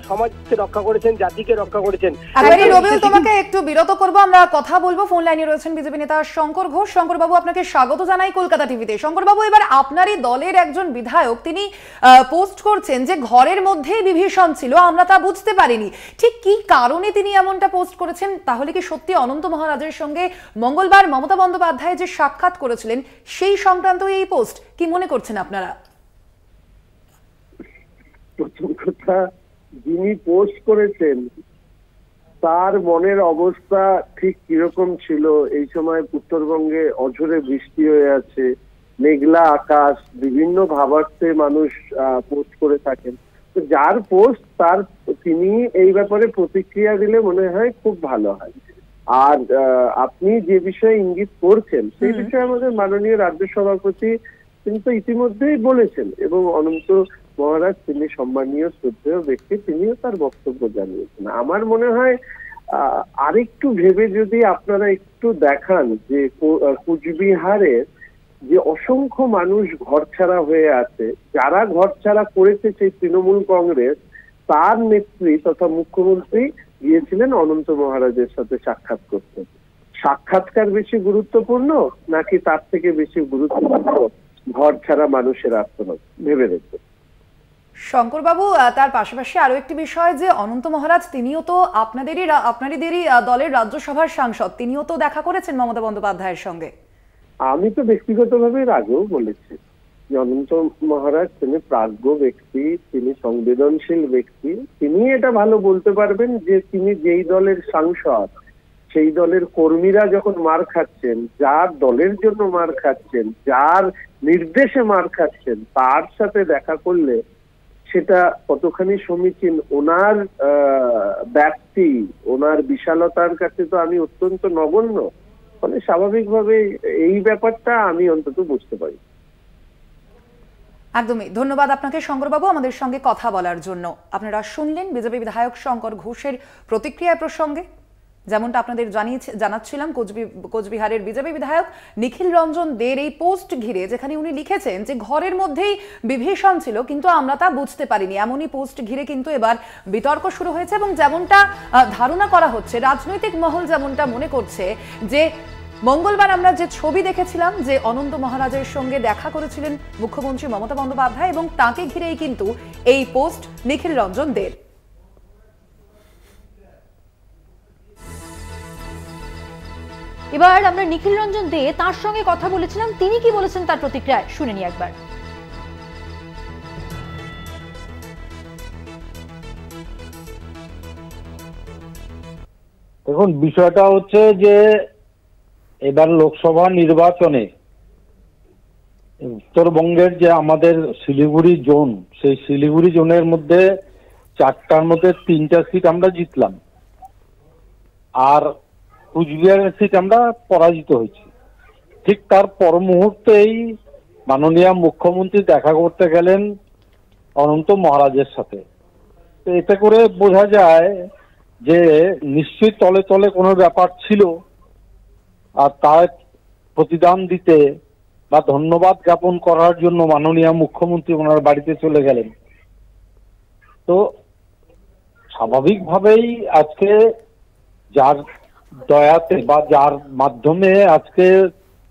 সমাজকে রক্ষা করেছেন, জাতিকে রক্ষা করেছেন। রবিউল, তোমাকে একটু বিরত করবো, আমরা কথা বলবো। ফোন লাইনে রয়েছেন বিজেপি নেতা শঙ্কর ঘোষ। শঙ্কর বাবু, আপনাকে স্বাগত জানাই কলকাতা টিভিতে। শঙ্কর বাবু, এবার আপনারই দলের একজন বিধায়ক তিনি পোস্ট করছেন যে ঘরের মধ্যেই বিভীষণ ছিল, আমরা তা বুঝতে পারিনি। ঠিক কি কারণে তিনি এমনটা পোস্ট করেছেন? তাহলে কি সত্যি অনন্ত মহারাজের সঙ্গে মঙ্গলবার মমতা বন্দ্যোপাধ্যায় যে সাক্ষাৎ করেছিলেন সেই সংক্রান্ত এই পোস্ট? কি মনে করছেন আপনারা? প্রথম কথা, যিনি পোস্ট করেছেন তার মনের অবস্থা ঠিক কিরকম ছিল? এই সময় উত্তরবঙ্গে অঝোরে বৃষ্টি হয়ে আছে, মেঘলা আকাশ, বিভিন্ন ভাবার্থে মানুষ পোস্ট করে থাকেন। তো যার পোস্ট তিনি এই ব্যাপারে প্রতিক্রিয়া দিলে মনে হয় খুব ভালো হয়। আর আপনি যে বিষয়ে ইঙ্গিত করছেন সেই বিষয়ে আমাদের মাননীয় রাজ্য সভাপতি কিন্তু ইতিমধ্যেই বলেছেন এবং অনন্ত মহারাজ তিনি সম্মানীয় শ্রদ্ধেয় ব্যক্তি, তিনিও তার বক্তব্য জানিয়েছেন। আমার মনে হয় আরেকটু ভেবে যদি আপনারা একটু দেখান যে কুচবিহারের যে অসংখ্য মানুষ ঘরছাড়া হয়ে আছে, যারা ঘরছাড়া করেছে সেই তৃণমূল কংগ্রেস, তার নেত্রী তথা মুখ্যমন্ত্রী গিয়েছিলেন অনন্ত মহারাজের সাথে সাক্ষাৎ করতে। সাক্ষাৎকার বেশি গুরুত্বপূর্ণ নাকি তার থেকে বেশি গুরুত্বপূর্ণ ঘরছাড়া মানুষের আর্তনাদ? ভেবে দেখবেন। শঙ্করবাবু, তার পাশাপাশি আরো একটি বিষয় যে অনন্ত মহারাজ তিনিও তো আপনাদেরই দলের রাজ্যসভার সাংসদ, তিনিও তো দেখা করেছেন মমতা বন্দ্যোপাধ্যায়ের সঙ্গে। আমি তো ব্যক্তিগতভাবে এর আগেও বলেছি যে অনন্ত মহারাজ তিনি প্রাজ্ঞ ব্যক্তি, তিনি সংবেদনশীল ব্যক্তি, তিনি এটা ভালো বলতে পারবেন যে তিনি যেই দলের সাংসদ সেই দলের কর্মীরা যখন মার খাচ্ছেন, যার দলের জন্য মার খাচ্ছেন, যার নির্দেশে মার খাচ্ছেন, তার সাথে দেখা করলে সেটা কতখানি সমীচীন ওনার ব্যাপ্তি, ওনার বিশালতার কাছে তো আমি অত্যন্ত নগণ্য। ফলে স্বাভাবিকভাবে এই ব্যাপারটা আমি অন্তত বুঝতে পারি। একদমই ধন্যবাদ আপনাকে শঙ্করবাবু আমাদের সঙ্গে কথা বলার জন্য। আপনারা শুনলেন বিজেপি বিধায়ক শঙ্কর ঘোষের প্রতিক্রিয়া প্রসঙ্গে। যেমনটা আপনাদের জানাচ্ছিলাম, কোচবিহারের বিজেপি বিধায়ক নিখিল রঞ্জন দের এই পোস্ট ঘিরে যেখানে উনি লিখেছেন যে ঘরের মধ্যেই বিভীষণ ছিল কিন্তু আমরা তা বুঝতে পারিনি, এমনই পোস্ট ঘিরে কিন্তু এবার বিতর্ক শুরু হয়েছে। এবং যেমনটা ধারণা করা হচ্ছে, রাজনৈতিক মহল যেমনটা মনে করছে যে মঙ্গলবার আমরা যে ছবি দেখেছিলাম যে অনন্ত মহারাজের সঙ্গে দেখা করেছিলেন মুখ্যমন্ত্রী মমতা বন্দ্যোপাধ্যায়, এবং তাকে ঘিরেই কিন্তু এই পোস্ট নিখিল রঞ্জন দের। এবার আমরা নিখিল রঞ্জন দে তার সঙ্গে কথা বলেছিলাম, তিনি কি বলেছেন তার প্রতিক্রিয়ায় শুনে নিই একবার। দেখুন, বিষয়টা হচ্ছে যে এবার লোকসভা নির্বাচনে উত্তরবঙ্গের যে আমাদের শিলিগুড়ি জোন, সেই শিলিগুড়ি জোনের মধ্যে 4টার মধ্যে 3টা সিট আমরা জিতলাম, আর কুচবিহারের সিট আমরা পরাজিত হয়েছি। ঠিক তার পর মুহূর্তেই মাননীয় মুখ্যমন্ত্রী দেখা করতে গেলেন অনন্ত মহারাজের সাথে। তো এতে করে বোঝা যায় যে নিশ্চয়ই তলে তলে কোনো ব্যাপার ছিল, আর তার প্রতিদান দিতে বা ধন্যবাদ জ্ঞাপন করার জন্য মাননীয় মুখ্যমন্ত্রী ওনার বাড়িতে চলে গেলেন। তো স্বাভাবিকভাবেই আজকে যার দয়াতে বা যার মাধ্যমে আজকে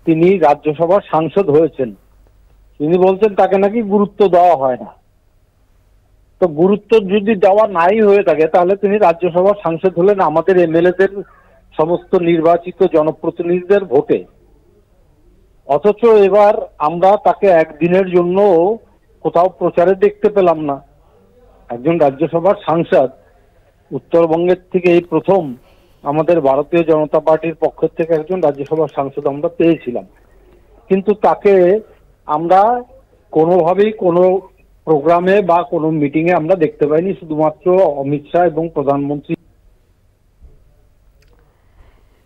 তিনি রাজ্যসভার সাংসদ হয়েছেন, তিনি বলছেন তাকে নাকি গুরুত্ব দেওয়া হয় না। তো গুরুত্ব যদি দেওয়া নাই হয়ে থাকে তাহলে তিনি রাজ্যসভার সাংসদ হলেন আমাদের এমএলএদের সমস্ত নির্বাচিত জনপ্রতিনিধিদের ভোটে। অথচ এবার আমরা তাকে একদিনের জন্য কোথাও প্রচারে দেখতে পেলাম না। একজন রাজ্যসভার সাংসদ উত্তরবঙ্গের থেকে এই প্রথম আমাদের ভারতীয় জনতা পার্টির পক্ষ থেকে একজন রাজ্যসভার সাংসদ আমরা পেয়েছিলাম, কিন্তু তাকে আমরা কোনোভাবেই কোনো প্রোগ্রামে বা কোনো মিটিংয়ে আমরা দেখতে পাইনি। শুধুমাত্র অমিত শাহ এবং প্রধানমন্ত্রী।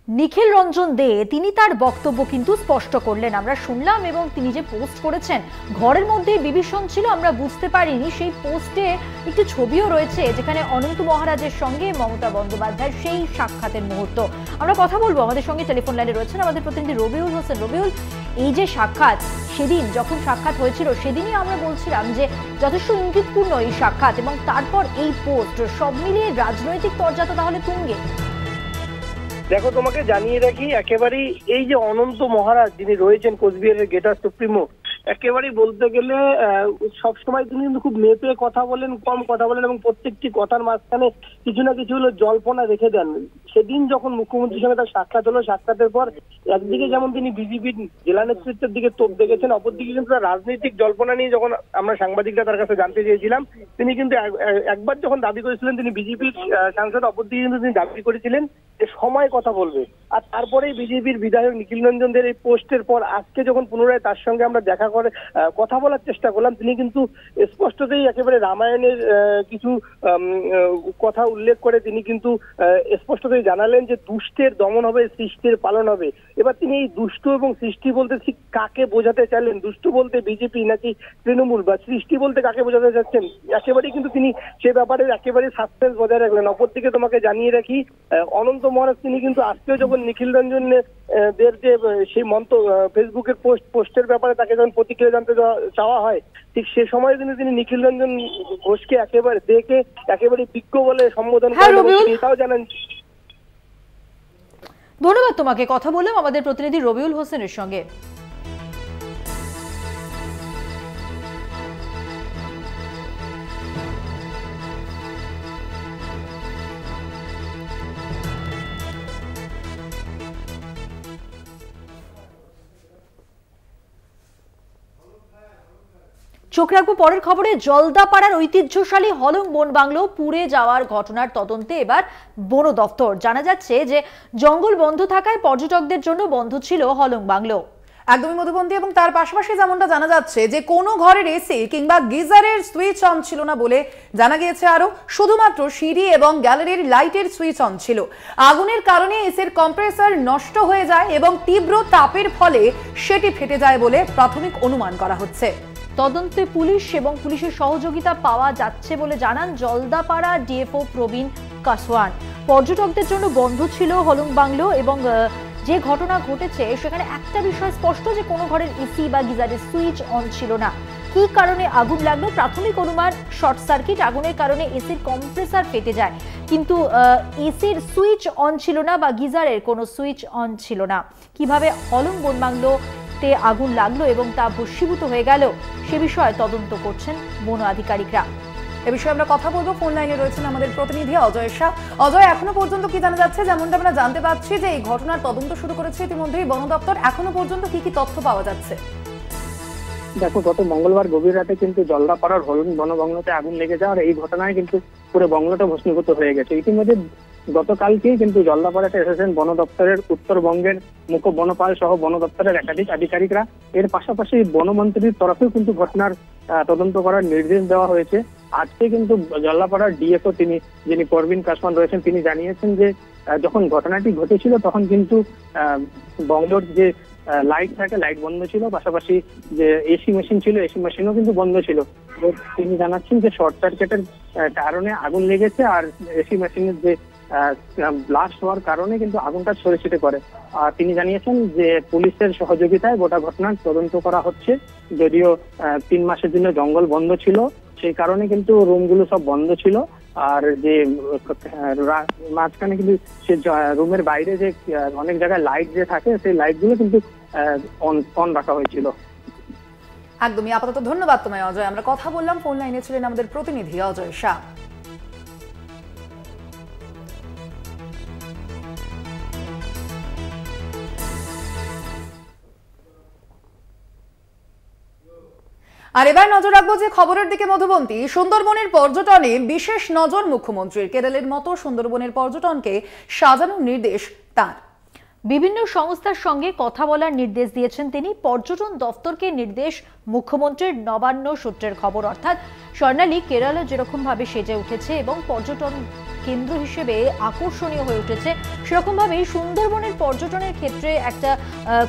নিখিল রঞ্জন দে তিনি তার বক্তব্য কিন্তু স্পষ্ট করলেন, আমরা শুনলাম, এবং তিনি যে পোস্ট করেছেন ঘরের মধ্যে বিভীষণ ছিল আমরা বুঝতে পারিনি, সেই পোস্টে একটি ছবিও রয়েছে যেখানে অনন্ত মহারাজের সঙ্গে মমতা বন্দ্যোপাধ্যায়ের সেই সাক্ষাতের মুহূর্ত। আমরা কথা বলবো, আমাদের সঙ্গে টেলিফোন লাইনে রয়েছেন আমাদের প্রতিনিধি রবিউল হোসেন। রবিউল, এই যে সাক্ষাৎ, সেদিন যখন সাক্ষাৎ হয়েছিল সেদিনই আমরা বলছিলাম যে যথেষ্ট ইঙ্গিতপূর্ণ এই সাক্ষাৎ, এবং তারপর এই পোস্ট, সব মিলিয়ে রাজনৈতিক তরজা তো তাহলে তুঙ্গে। দেখো, তোমাকে জানিয়ে রাখি, একেবারেই এই যে অনন্ত মহারাজ যিনি রয়েছেন কোচবিহারের গেটার সুপ্রিমো, একেবারেই বলতে গেলে সবসময় তিনি কিন্তু খুব মেপে কথা বলেন, কম কথা বলেন, এবং প্রত্যেকটি কথার মাঝখানে কিছু না কিছু হলো জল্পনা রেখে দেন। সেদিন যখন মুখ্যমন্ত্রীর সঙ্গে তার সাক্ষাৎ হলো, সাক্ষাতের পর একদিকে যেমন তিনি বিজেপির জেলা নেতৃত্বের দিকে তোপ দেখেছেন, অপরদিকে কিন্তু রাজনৈতিক জল্পনা নিয়ে যখন আমরা সাংবাদিকরা তার কাছে জানতে চেয়েছিলাম, তিনি কিন্তু একবার যখন দাবি করেছিলেন তিনি বিজেপির সাংসদ, অপরদিকে কিন্তু তিনি দাবি করেছিলেন যে সময় কথা বলবে। আর তারপরেই বিজেপির বিধায়ক নিখিল রঞ্জন দের এই পোস্টের পর আজকে যখন পুনরায় তার সঙ্গে আমরা দেখা করে কথা বলার চেষ্টা করলাম, তিনি কিন্তু স্পষ্টতই একেবারে রামায়ণের কিছু কথা উল্লেখ করে তিনি কিন্তু স্পষ্টতই জানালেন যে দুষ্টের দমন হবে, সৃষ্টির পালন হবে। এবার তিনি এই দুষ্ট এবং সৃষ্টি বলতে ঠিক কাকে বোঝাতে চাইলেন, দুষ্ট বলতে বিজেপি নাকি তৃণমূল, বা সৃষ্টি বলতে কাকে বোঝাতে চাচ্ছেন, একেবারেই কিন্তু তিনি সে ব্যাপারে একেবারে সাসপেন্স বজায় রাখলেন। অপরদিকে তোমাকে জানিয়ে রাখি, অনন্ত মহারাজ তিনি কিন্তু আজকেও যখন নিখিল রঞ্জন দের যে সেই ফেসবুকের পোস্টের ব্যাপারে তাকে যখন প্রতিক্রিয়া জানতে চাওয়া হয়, ঠিক সে সময় কিন্তু তিনি নিখিল রঞ্জন ঘোষকে একেবারে দেখে একেবারে বিজ্ঞ বলে সম্বোধন করেন। এটাও জানান। ধন্যবাদ তোমাকে। কথা বললাম আমাদের প্রতিনিধি রবিউল হোসেনের সঙ্গে। চোখ রাখবো পরের খবরে। জলদাপাড়ার ঐতিহ্যশালী হলং বন বাংলো পুড়ে যাওয়ার ঘটনার তদন্তে এবার বন দফতর। জানা যাচ্ছে যে জঙ্গল বন্ধ থাকায় পর্যটকদের জন্য বন্ধ ছিল হলং বাংলো। একদমই মধুবন্তী, এবং তার পাশাপাশি যেমনটা জানা যাচ্ছে যে কোনো ঘরের এসি কিংবা গিজারের সুইচ অন ছিল না বলে জানা গিয়েছে। আরো শুধুমাত্র সিঁড়ি এবং গ্যালারির লাইটের সুইচ অন ছিল। আগুনের কারণে এসির কম্প্রেসার নষ্ট হয়ে যায় এবং তীব্র তাপের ফলে সেটি ফেটে যায় বলে প্রাথমিক অনুমান করা হচ্ছে। তদন্তে পুলিশ এবং পুলিশের সহযোগিতা পাওয়া যাচ্ছে বলে জানান জলদাপাড়া ডিএফও প্রবীণ কাসওয়ান। পর্যটকদের জন্য বন্ধ ছিল হলং বাংলো এবং যে ঘটনা ঘটেছে সেখানে একটা বিষয় স্পষ্ট যে কোনো ঘরের এসি বা গিজারের সুইচ অন ছিল না। কি কারণে আগুন লাগলো? প্রাথমিক অনুমান শর্ট সার্কিট। আগুনের কারণে এসির কম্প্রেসার ফেটে যায়, কিন্তু এসির সুইচ অন ছিল না বা গিজারের কোনো সুইচ অন ছিল না। কিভাবে হলং বন বাংলোতে আগুন লাগলো এবং তা ভস্মীভূত হয়ে গেল সে বিষয়ে তদন্ত করছেন বন আধিকারিকরা। এ বিষয়ে আমরা কথা বলবো। ফোন লাইনে রয়েছেন আমাদের প্রতিনিধি অজয় শাহ। অজয়, এখনো পর্যন্ত কি জানা যাচ্ছে? যেমনটা আমরা জানতে পারছি যে এই ঘটনার তদন্ত শুরু করেছে ইতিমধ্যেই বন দপ্তর। এখনো পর্যন্ত কি কি তথ্য পাওয়া যাচ্ছে? দেখো, গত মঙ্গলবার গভীর রাতে কিন্তু জলদাপাড়ার হলং বনবাংলোতে আগুন লেগে যাওয়ার এই ঘটনায় কিন্তু পুরো বাংলোটা ভস্মীভূত হয়ে গেছে। ইতিমধ্যে গতকালকেই কিন্তু জলদাপাড়াতে এসেছেন বন দপ্তরের উত্তরবঙ্গের মুখ্য বনপাল সহ বন দপ্তরের একাধিক আধিকারিকরা। এর পাশাপাশি বনমন্ত্রীর তরফেও কিন্তু ঘটনার তদন্ত করার নির্দেশ দেওয়া হয়েছে। আজকে কিন্তু জলদাপাড়ার ডিএফও যিনি প্রবীণ কাসওয়ান রয়েছেন, তিনি জানিয়েছেন যে যখন ঘটনাটি ঘটেছিল তখন কিন্তু বংলোর যে লাইট থাকে লাইট বন্ধ ছিল, পাশাপাশি যে এসি মেশিন ছিল এসি মেশিনও কিন্তু বন্ধ ছিল। তিনি জানাচ্ছেন যে শর্ট সার্কিটের কারণে আগুন লেগেছে, আর এসি মেশিনের যে ব্লাস্ট হওয়ার কারণে কিন্তু আগুনটা ছড়িয়ে ছিটে করে। আর তিনি জানিয়েছেন যে পুলিশের সহযোগিতায় গোটা ঘটনার তদন্ত করা হচ্ছে। যদিও 3 মাসের জন্য জঙ্গল বন্ধ ছিল, সেই কারণে কিন্তু রুমগুলো সব বন্ধ ছিল। আর যে মাঝখানে কিন্তু সে রুমের বাইরে যে অনেক জায়গায় লাইট যে থাকে সেই লাইটগুলো কিন্তু অন রাখা হয়েছিল। একদমই। আপাতত ধন্যবাদ তোমায় অজয়। আমরা কথা বললাম। ফোন লাইনে ছিলেন আমাদের প্রতিনিধি অজয় শাহ। আর এবার নজর রাখবো যে খবরের দিকে মধুবন্তী। সুন্দরবনের পর্যটনে বিশেষ নজর মুখ্যমন্ত্রীর। কেরলের মতো সুন্দরবনের পর্যটনকে সাজানোর নির্দেশ তার। বিভিন্ন সংস্থার সঙ্গে কথা বলার নির্দেশ দিয়েছেন তিনি। পর্যটন দফতরকে নির্দেশ মুখ্যমন্ত্রীর। নবান্ন সূত্রের খবর, অর্থাৎ স্বর্ণালী কেরলে যেরকম ভাবে সেজে উঠেছে এবং পর্যটন কেন্দ্র হিসেবে আকর্ষণীয় হয়ে উঠেছে, সেরকম ভাবেই সুন্দরবনের পর্যটনের ক্ষেত্রে একটা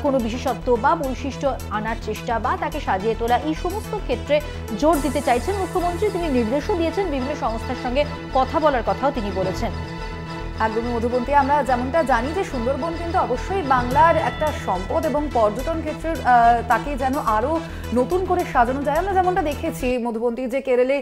কোনো বিশেষত্ব বা বৈশিষ্ট্য আনার চেষ্টা বা তাকে সাজিয়ে তোলা, এই সমস্ত ক্ষেত্রে জোর দিতে চাইছেন মুখ্যমন্ত্রী। তিনি নির্দেশও দিয়েছেন, বিভিন্ন সংস্থার সঙ্গে কথা বলার কথাও তিনি বলেছেন। একদমই মধুবন্তী, আমরা যেমনটা জানি যে সুন্দরবন কিন্তু অবশ্যই বাংলার একটা সম্পদ এবং পর্যটন ক্ষেত্রে তাকে যেন আরো নতুন করে সাজানো যায়। আমরা যেমনটা দেখেছি মধুবন্তী যে কেরলে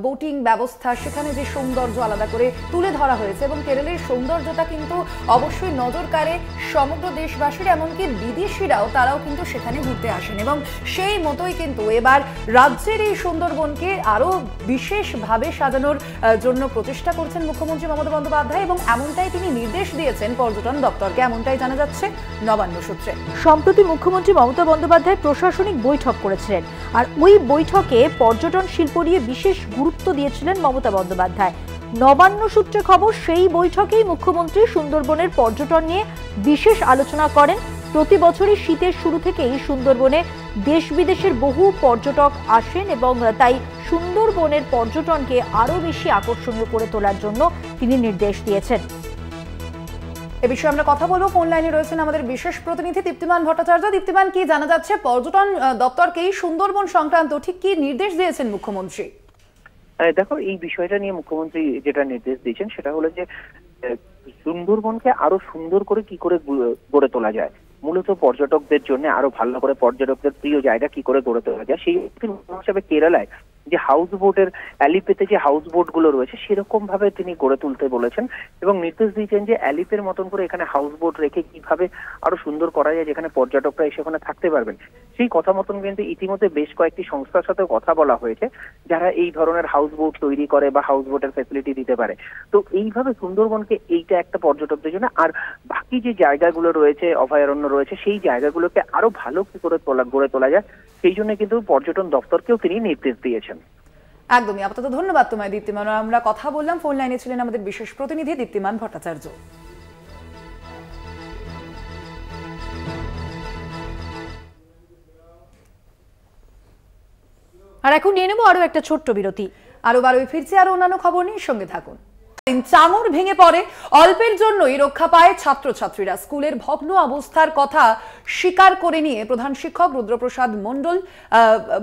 বোটিং ব্যবস্থা, সেখানে যে সৌন্দর্য আলাদা করে তুলে ধরা হয়েছে এবং কেরলের সৌন্দর্যতা কিন্তু অবশ্যই নজর কাড়ে সমগ্র দেশবাসীর, এমনকি বিদেশিরাও তারাও কিন্তু সেখানে ঘুরতে আসেন। এবং সেই মতোই কিন্তু এবার রাজ্যের এই সুন্দরবনকে আরো বিশেষভাবে সাজানোর জন্য প্রচেষ্টা করছেন মুখ্যমন্ত্রী মমতা বন্দ্যোপাধ্যায়, এবং এমনটাই তিনি নির্দেশ দিয়েছেন পর্যটন দপ্তরকে, এমনটাই জানা যাচ্ছে নবান্ন সূত্রে। সম্প্রতি মুখ্যমন্ত্রী মমতা বন্দ্যোপাধ্যায় প্রশাসনিক বৈঠক করেছিলেন, আর ওই বৈঠকে পর্যটন শিল্প নিয়ে বিশেষ গুরুত্ব দিয়েছিলেন মমতা বন্দ্যোপাধ্যায়। নবান্ন সূত্রে খবর, সেই বৈঠকেই মুখ্যমন্ত্রী সুন্দরবনের পর্যটন নিয়ে বিশেষ আলোচনা করেন। প্রতি বছরই শীতের শুরু থেকেই সুন্দরবনে দেশ বিদেশের বহু পর্যটক আসেন এবং তাই সুন্দরবনের পর্যটনকে আরো বেশি আকর্ষণীয় করে তোলার জন্য তিনি নির্দেশ দিয়েছেন। এ বিষয়ে আমরা কথা বলবো। ফোন লাইনে রয়েছেন আমাদের বিশেষ প্রতিনিধি দীপ্তিমান ভট্টাচার্য। দীপ্তিমান, কি জানা যাচ্ছে পর্যটন দপ্তরকেই সুন্দরবন সংক্রান্ত ঠিক কি নির্দেশ দিয়েছেন মুখ্যমন্ত্রী? দেখো, এই বিষয়টা নিয়ে মুখ্যমন্ত্রী যেটা নির্দেশ দিয়েছেন সেটা হলো যে সুন্দরবনকে আরো সুন্দর করে কি করে গড়ে তোলা যায়, মূলত পর্যটকদের জন্য আরো ভালো করে পর্যটকদের প্রিয় জায়গা কি করে গড়ে তোলা যায়, সেই হিসাবে কেরালায় যে হাউস বোটের অ্যালিপেতে যে হাউস বোট গুলো রয়েছে সেরকম ভাবে তিনি গড়ে তুলতে বলেছেন এবং নির্দেশ দিয়েছেন যে অ্যালিপের মতন করে এখানে হাউস বোট রেখে কিভাবে আরো সুন্দর করা যায় যেখানে পর্যটকরা এসে ওখানে থাকতে পারবেন। সেই কথা মতন কিন্তু ইতিমধ্যে বেশ কয়েকটি সংস্থার সাথে কথা বলা হয়েছে যারা এই ধরনের হাউস বোট তৈরি করে বা হাউস বোটের ফ্যাসিলিটি দিতে পারে। তো এইভাবে সুন্দরবনকে এইটা একটা পর্যটকদের জন্য, আর বাকি যে জায়গাগুলো রয়েছে অভয়ারণ্য রয়েছে সেই জায়গাগুলোকে আরো ভালো কি করে গড়ে তোলা যায় সেই জন্য কিন্তু পর্যটন দপ্তরকেও তিনি নির্দেশ দিয়েছেন। একদমই। আপাতত ধন্যবাদ তোমায় দীপ্তিমান। আমরা কথা বললাম, ফোন লাইনে ছিলেন আমাদের বিশেষ প্রতিনিধি দীপ্তিমান ভট্টাচার্য। আর এখন নিয়ে নেবো আরো একটা ছোট্ট বিরতি। আরো বারোই ফিরছি আর অন্যান্য খবর নিয়ে সঙ্গে থাকুন। চাঙড় ভেঙে পড়ে, অল্পের জন্যই রক্ষা পায় ছাত্রছাত্রীরা। স্কুলের ভগ্ন অবস্থার কথা স্বীকার করে নিয়ে প্রধান শিক্ষক রুদ্রপ্রসাদ মণ্ডল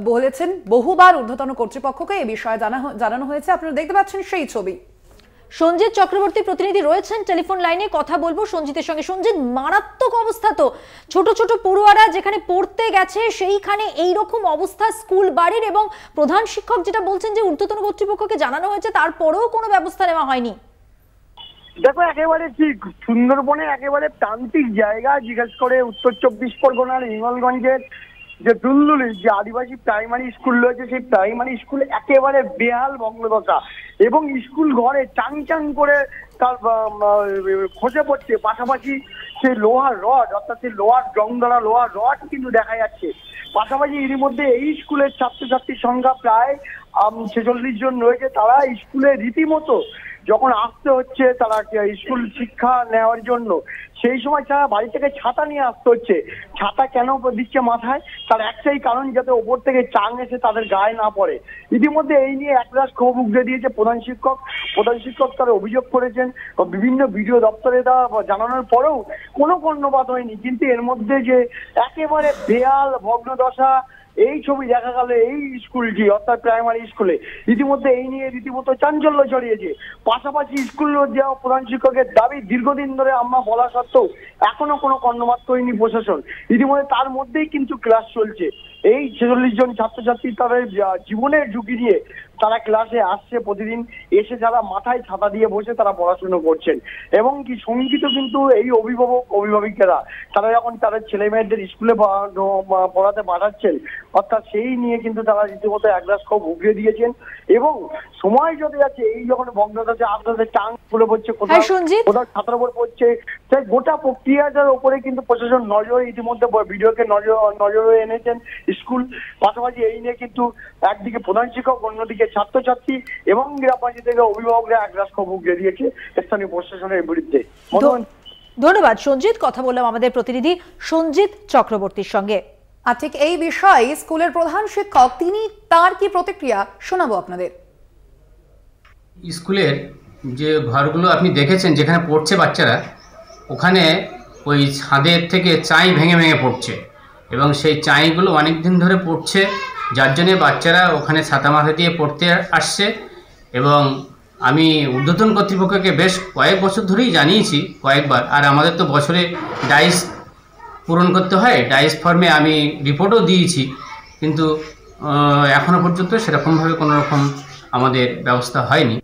বলেছেন বহুবার ঊর্ধ্বতন কর্তৃপক্ষকে এ বিষয়ে জানানো হয়েছে। আপনারা দেখতে পাচ্ছেন সেই ছবি। সঞ্জিত চক্রবর্তী প্রতিনিধি রয়েছেন টেলিফোন লাইনে, কথা বলবো সঞ্জিতের সঙ্গে। সঞ্জিত, মারাত্মক অবস্থা তো, ছোট ছোট পড়ুয়ারা যেখানে পড়তে গেছে সেইখানে এইরকম অবস্থা স্কুল বাড়ির, এবং প্রধান শিক্ষক যেটা বলছেন যে ঊর্ধ্বতন কর্তৃপক্ষকে জানানো হয়েছে তারপরেও কোনো ব্যবস্থা নেওয়া হয়নি। দেখো, একেবারে ঠিক সুন্দরবনের একেবারে প্রান্তিক জায়গা, বিশেষ করে উত্তর 24 পরগনার হিঙ্গলগঞ্জের যে দুলদুলি যে আদিবাসী প্রাইমারি স্কুল রয়েছে সেই প্রাইমারি স্কুল একেবারে বেহাল ভগ্নদশা এবং স্কুল ঘরে চাং চাং করে তার খসে পড়ছে। পাশাপাশি সেই লোহার রড, অর্থাৎ সেই লোহার জং ধরা লোহার রড কিন্তু দেখা যাচ্ছে। পাশাপাশি এর মধ্যে এই স্কুলের ছাত্রছাত্রীর সংখ্যা প্রায় 46 জন রয়েছে। তারা স্কুলে রীতিমতো যখন আসতে হচ্ছে তারা স্কুল শিক্ষা নেওয়ার জন্য, সেই সময় তারা বাড়ি থেকে ছাতা নিয়ে আসতে হচ্ছে। ছাতা কেন দিচ্ছে মাথায়? তার একটাই কারণ, যাতে ওপর থেকে চাং এসে তাদের গায়ে না পড়ে। ইতিমধ্যে এই নিয়ে একরাশ ক্ষোভ উগড়ে দিয়েছে প্রধান শিক্ষক। প্রধান শিক্ষক তারা অভিযোগ করেছেন, বিভিন্ন বিডিও দপ্তরে তা জানানোর পরেও কোনো কর্ণপাত হয়নি। কিন্তু এর মধ্যে যে একেবারে বেহাল ভগ্নদশা এই ছবি দেখা গেল এই স্কুলটি, অর্থাৎ প্রাইমারি স্কুলে, ইতিমধ্যে এই নিয়ে রীতিমতো চাঞ্চল্য ছড়িয়েছে। পাশাপাশি স্কুল দেওয়া প্রধান শিক্ষকের দাবি দীর্ঘদিন ধরে আমরা বলা সত্ত্বেও এখনো কোনো কর্ণপাত করেনি প্রশাসন। ইতিমধ্যে তার মধ্যেই কিন্তু ক্লাস চলছে। এই 46 জন ছাত্রছাত্রী তাদের জীবনের ঝুঁকি নিয়ে তারা ক্লাসে আসছে প্রতিদিন, এসে যারা মাথায় ছাতা দিয়ে বসে তারা পড়াশুনো করছেন। এবং কি সঙ্গীত কিন্তু এই অভিভাবিকেরা তারা যখন তাদের ছেলে মেয়েদের স্কুলে পড়াতে পাঠাচ্ছেন, অর্থাৎ সেই নিয়ে কিন্তু তারা রীতিমতো একরাশ ক্ষোভ উগড়ে দিয়েছেন। এবং সময় যত যাচ্ছে এই যখন ভগ্নদশা আস্তে আস্তে টাং খুলে পড়ছে, কোথাও ছাত্র উপর পড়ছে, সেই গোটা প্রক্রিয়াটার উপরে কিন্তু প্রশাসন নজর ইতিমধ্যে ভিডিওকে নজরে এনেছেন স্কুল। পাশাপাশি এই নিয়ে কিন্তু একদিকে প্রধান শিক্ষক, অন্যদিকে ছাত্রছাত্রী এবং গ্রাম পঞ্চায়েত থেকে অভিভাবকরা একরাশ ক্ষোভ উগড়ে দিয়েছে স্থানীয় প্রশাসনের বিরুদ্ধে। ধন্যবাদ সঞ্জিত। কথা বললাম আমাদের প্রতিনিধি সঞ্জিত চক্রবর্তীর সঙ্গে। আর ঠিক এই বিষয়ে স্কুলের প্রধান শিক্ষক তিনি তার কি প্রতিক্রিয়া শোনাবো আপনাদের। স্কুলের যে ঘরগুলো আপনি দেখেছেন যেখানে পড়ছে বাচ্চারা, ওখানে ওই ছাদের থেকে চাই ভেঙে ভেঙে পড়ছে এবং সেই চাইগুলো অনেক দিন ধরে পড়ছে, যার জন্যে বাচ্চারা ওখানে ছাতা মাথা দিয়ে পড়তে আসছে। এবং আমি ঊর্ধ্বতন কর্তৃপক্ষকে বেশ কয়েক বছর ধরেই জানিয়েছি কয়েকবার, আর আমাদের তো বছরে ডাইস পূরণ করতে হয়, ডাইস ফর্মে আমি রিপোর্টও দিয়েছি, কিন্তু এখনো পর্যন্ত সেরকমভাবে কোনো রকম আমাদের ব্যবস্থা হয়নি।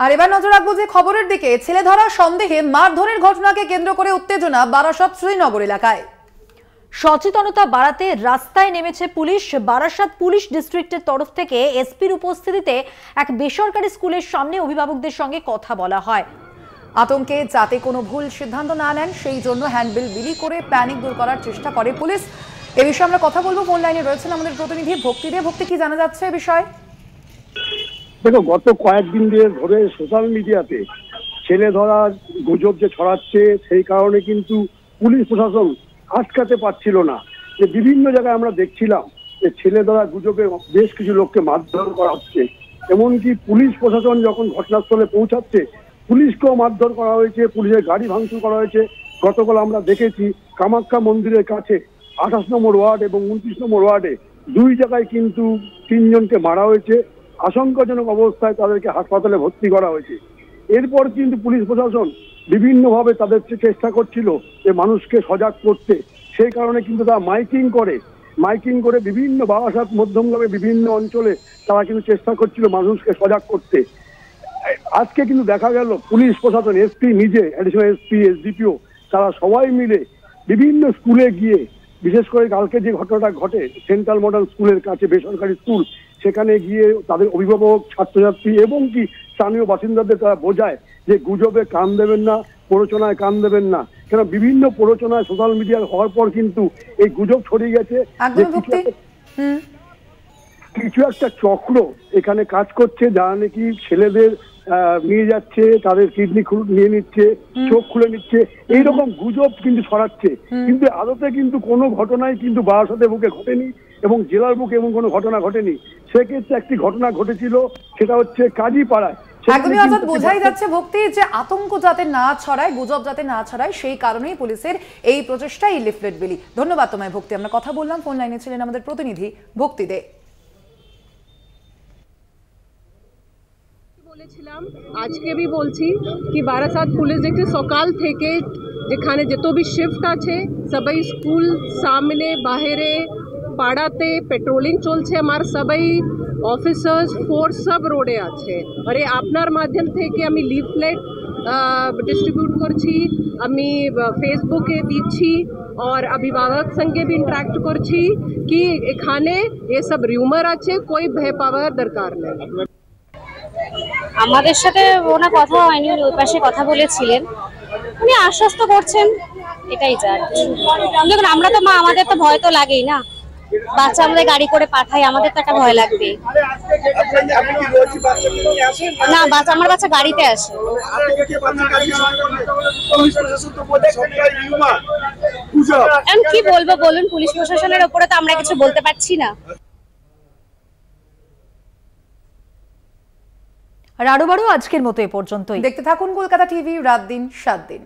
আর এবার নজর রাখবো যে খবরের দিকে। ছেলে ধরা সন্দেহে মারধরের ঘটনাকে কেন্দ্র করে উত্তেজনা বারাসত শ্রীনগর এলাকায়। সচেতনতা বাড়াতে রাস্তায় নেমেছে পুলিশ। বারাসাত পুলিশ ডিস্ট্রিক্টের তরফ থেকে এসপির উপস্থিতিতে এক বেসরকারি স্কুলের সামনে অভিভাবকদের সঙ্গে কথা বলা হয়। আতঙ্কে যাতে কোনো ভুল সিদ্ধান্ত না নেন সেই জন্য হ্যান্ডবিল বিলি করে প্যানিক দূর করার চেষ্টা করে পুলিশ। এ বিষয়ে আমরা কথা বলবো। ফোন লাইনে রয়েছেন আমাদের প্রতিনিধি ভক্তি দে। ভক্তি, কি জানা যাচ্ছে এ বিষয়ে? দেখো, গত কয়েকদিন ধরে সোশ্যাল মিডিয়াতে ছেলে ধরার গুজব যে ছড়াচ্ছে সেই কারণে কিন্তু পুলিশ প্রশাসন আটকাতে পারছিল না। যে বিভিন্ন জায়গায় আমরা দেখছিলাম যে ছেলে ধরা গুজবে বেশ কিছু লোককে মারধর করা হচ্ছে, এমনকি পুলিশ প্রশাসন যখন ঘটনাস্থলে পৌঁছাচ্ছে পুলিশকেও মারধর করা হয়েছে, পুলিশের গাড়ি ভাঙচুর করা হয়েছে। গতকাল আমরা দেখেছি কামাখ্যা মন্দিরের কাছে 28 নম্বর ওয়ার্ড এবং 29 নম্বর ওয়ার্ডে দুই জায়গায় কিন্তু 3 জনকে মারা হয়েছে, আশঙ্কাজনক অবস্থায় তাদেরকে হাসপাতালে ভর্তি করা হয়েছে। এরপর কিন্তু পুলিশ প্রশাসন বিভিন্নভাবে তাদের চেষ্টা করছিল যে মানুষকে সজাগ করতে, সেই কারণে কিন্তু তারা মাইকিং করে বিভিন্ন বারাসাত মধ্যমগ্রামে বিভিন্ন অঞ্চলে তারা কিন্তু চেষ্টা করছিল মানুষকে সজাগ করতে। আজকে কিন্তু দেখা গেল পুলিশ প্রশাসন, এসপি নিজে, অ্যাডিশনাল এসপি, এসডিপিও, তারা সবাই মিলে বিভিন্ন স্কুলে গিয়ে, বিশেষ করে কালকে যে ঘটনাটা ঘটে সেন্ট্রাল মডার্ন স্কুলের কাছে বেসরকারি স্কুল, সেখানে গিয়ে তাদের অভিভাবক, ছাত্রছাত্রী এবং কি স্থানীয় বাসিন্দাদের তারা বোঝায় যে গুজবে কান দেবেন না, প্ররোচনায় কান দেবেন না। কেন বিভিন্ন প্ররোচনায় সোশ্যাল মিডিয়ায় হওয়ার পর কিন্তু এই গুজব ছড়িয়ে গেছে যে কিছু একটা চক্র এখানে কাজ করছে, যারা নাকি ছেলেদের নিয়ে যাচ্ছে, তাদের কিডনি নিয়ে নিচ্ছে, চোখ খুলে নিচ্ছে, এইরকম গুজব কিন্তু ছড়াচ্ছে। কিন্তু আদতে কিন্তু কোনো ঘটনাই কিন্তু বারাসাতের বুকে ঘটেনি এবং জেলার বুকে এমন কোনো ঘটনা ঘটেনি। সেক্ষেত্রে একটি ঘটনা ঘটেছিল, সেটা হচ্ছে কাজীপাড়ায়। একদমই অর্থাৎ বোঝাই যাচ্ছে ভক্তি যে আতঙ্ক যাতে না ছড়ায়, গুজব যাতে না ছড়ায়, সেই কারণেই পুলিশের এই প্রচেষ্টা, এই লিফলেট বিলি। ধন্যবাদ তোমায় ভক্তি। আমরা কথা বললাম, ফোন লাইনে ছিলেন আমাদের প্রতিনিধি ভক্তি দে। বলেছিলাম, আজকে भी বলছি কি বারাসাত পুলিশ দেখতে সকাল থেকে যেখানে যত भी শিফট আছে সবাই স্কুল সামনে বাইরে পাড়াতে পেট্রোলিং চলছে, আমার সবাই অফিসার্স ফোর্স সব রোডে আছে। আর আপনার মাধ্যম থেকে আমি লিফলেট ডিস্ট্রিবিউট করছি, আমি ফেসবুকে দিচ্ছি और अभिभावक संगे भी इंटरेक्ट করছি কি এখানে এসব রিউমার আছে, कोई ভয় পাওয়ার দরকার নেই। আমাদের সাথে ওনা কথা হয়নি, ওই পাশে কথা বলেছিলেন, উনি আশ্বস্ত করছেন, এটাই যার। দেখুন আমরা তো মা, আমাদের তো ভয় তো লাগেই না, বাচ্চা আমাদের গাড়ি করে পাঠাই, আমাদের তো একটা ভয় লাগবে না। বাচ্চা, আমার বাচ্চা গাড়িতে আসে। এখন কি বলবো বলুন, পুলিশ প্রশাসনের উপরে তো আমরা কিছু বলতে পারছি না। আর আরো আজকের মতো এ পর্যন্তই। দেখতে থাকুন কলকাতা টিভি, রাত দিন 7 দিন।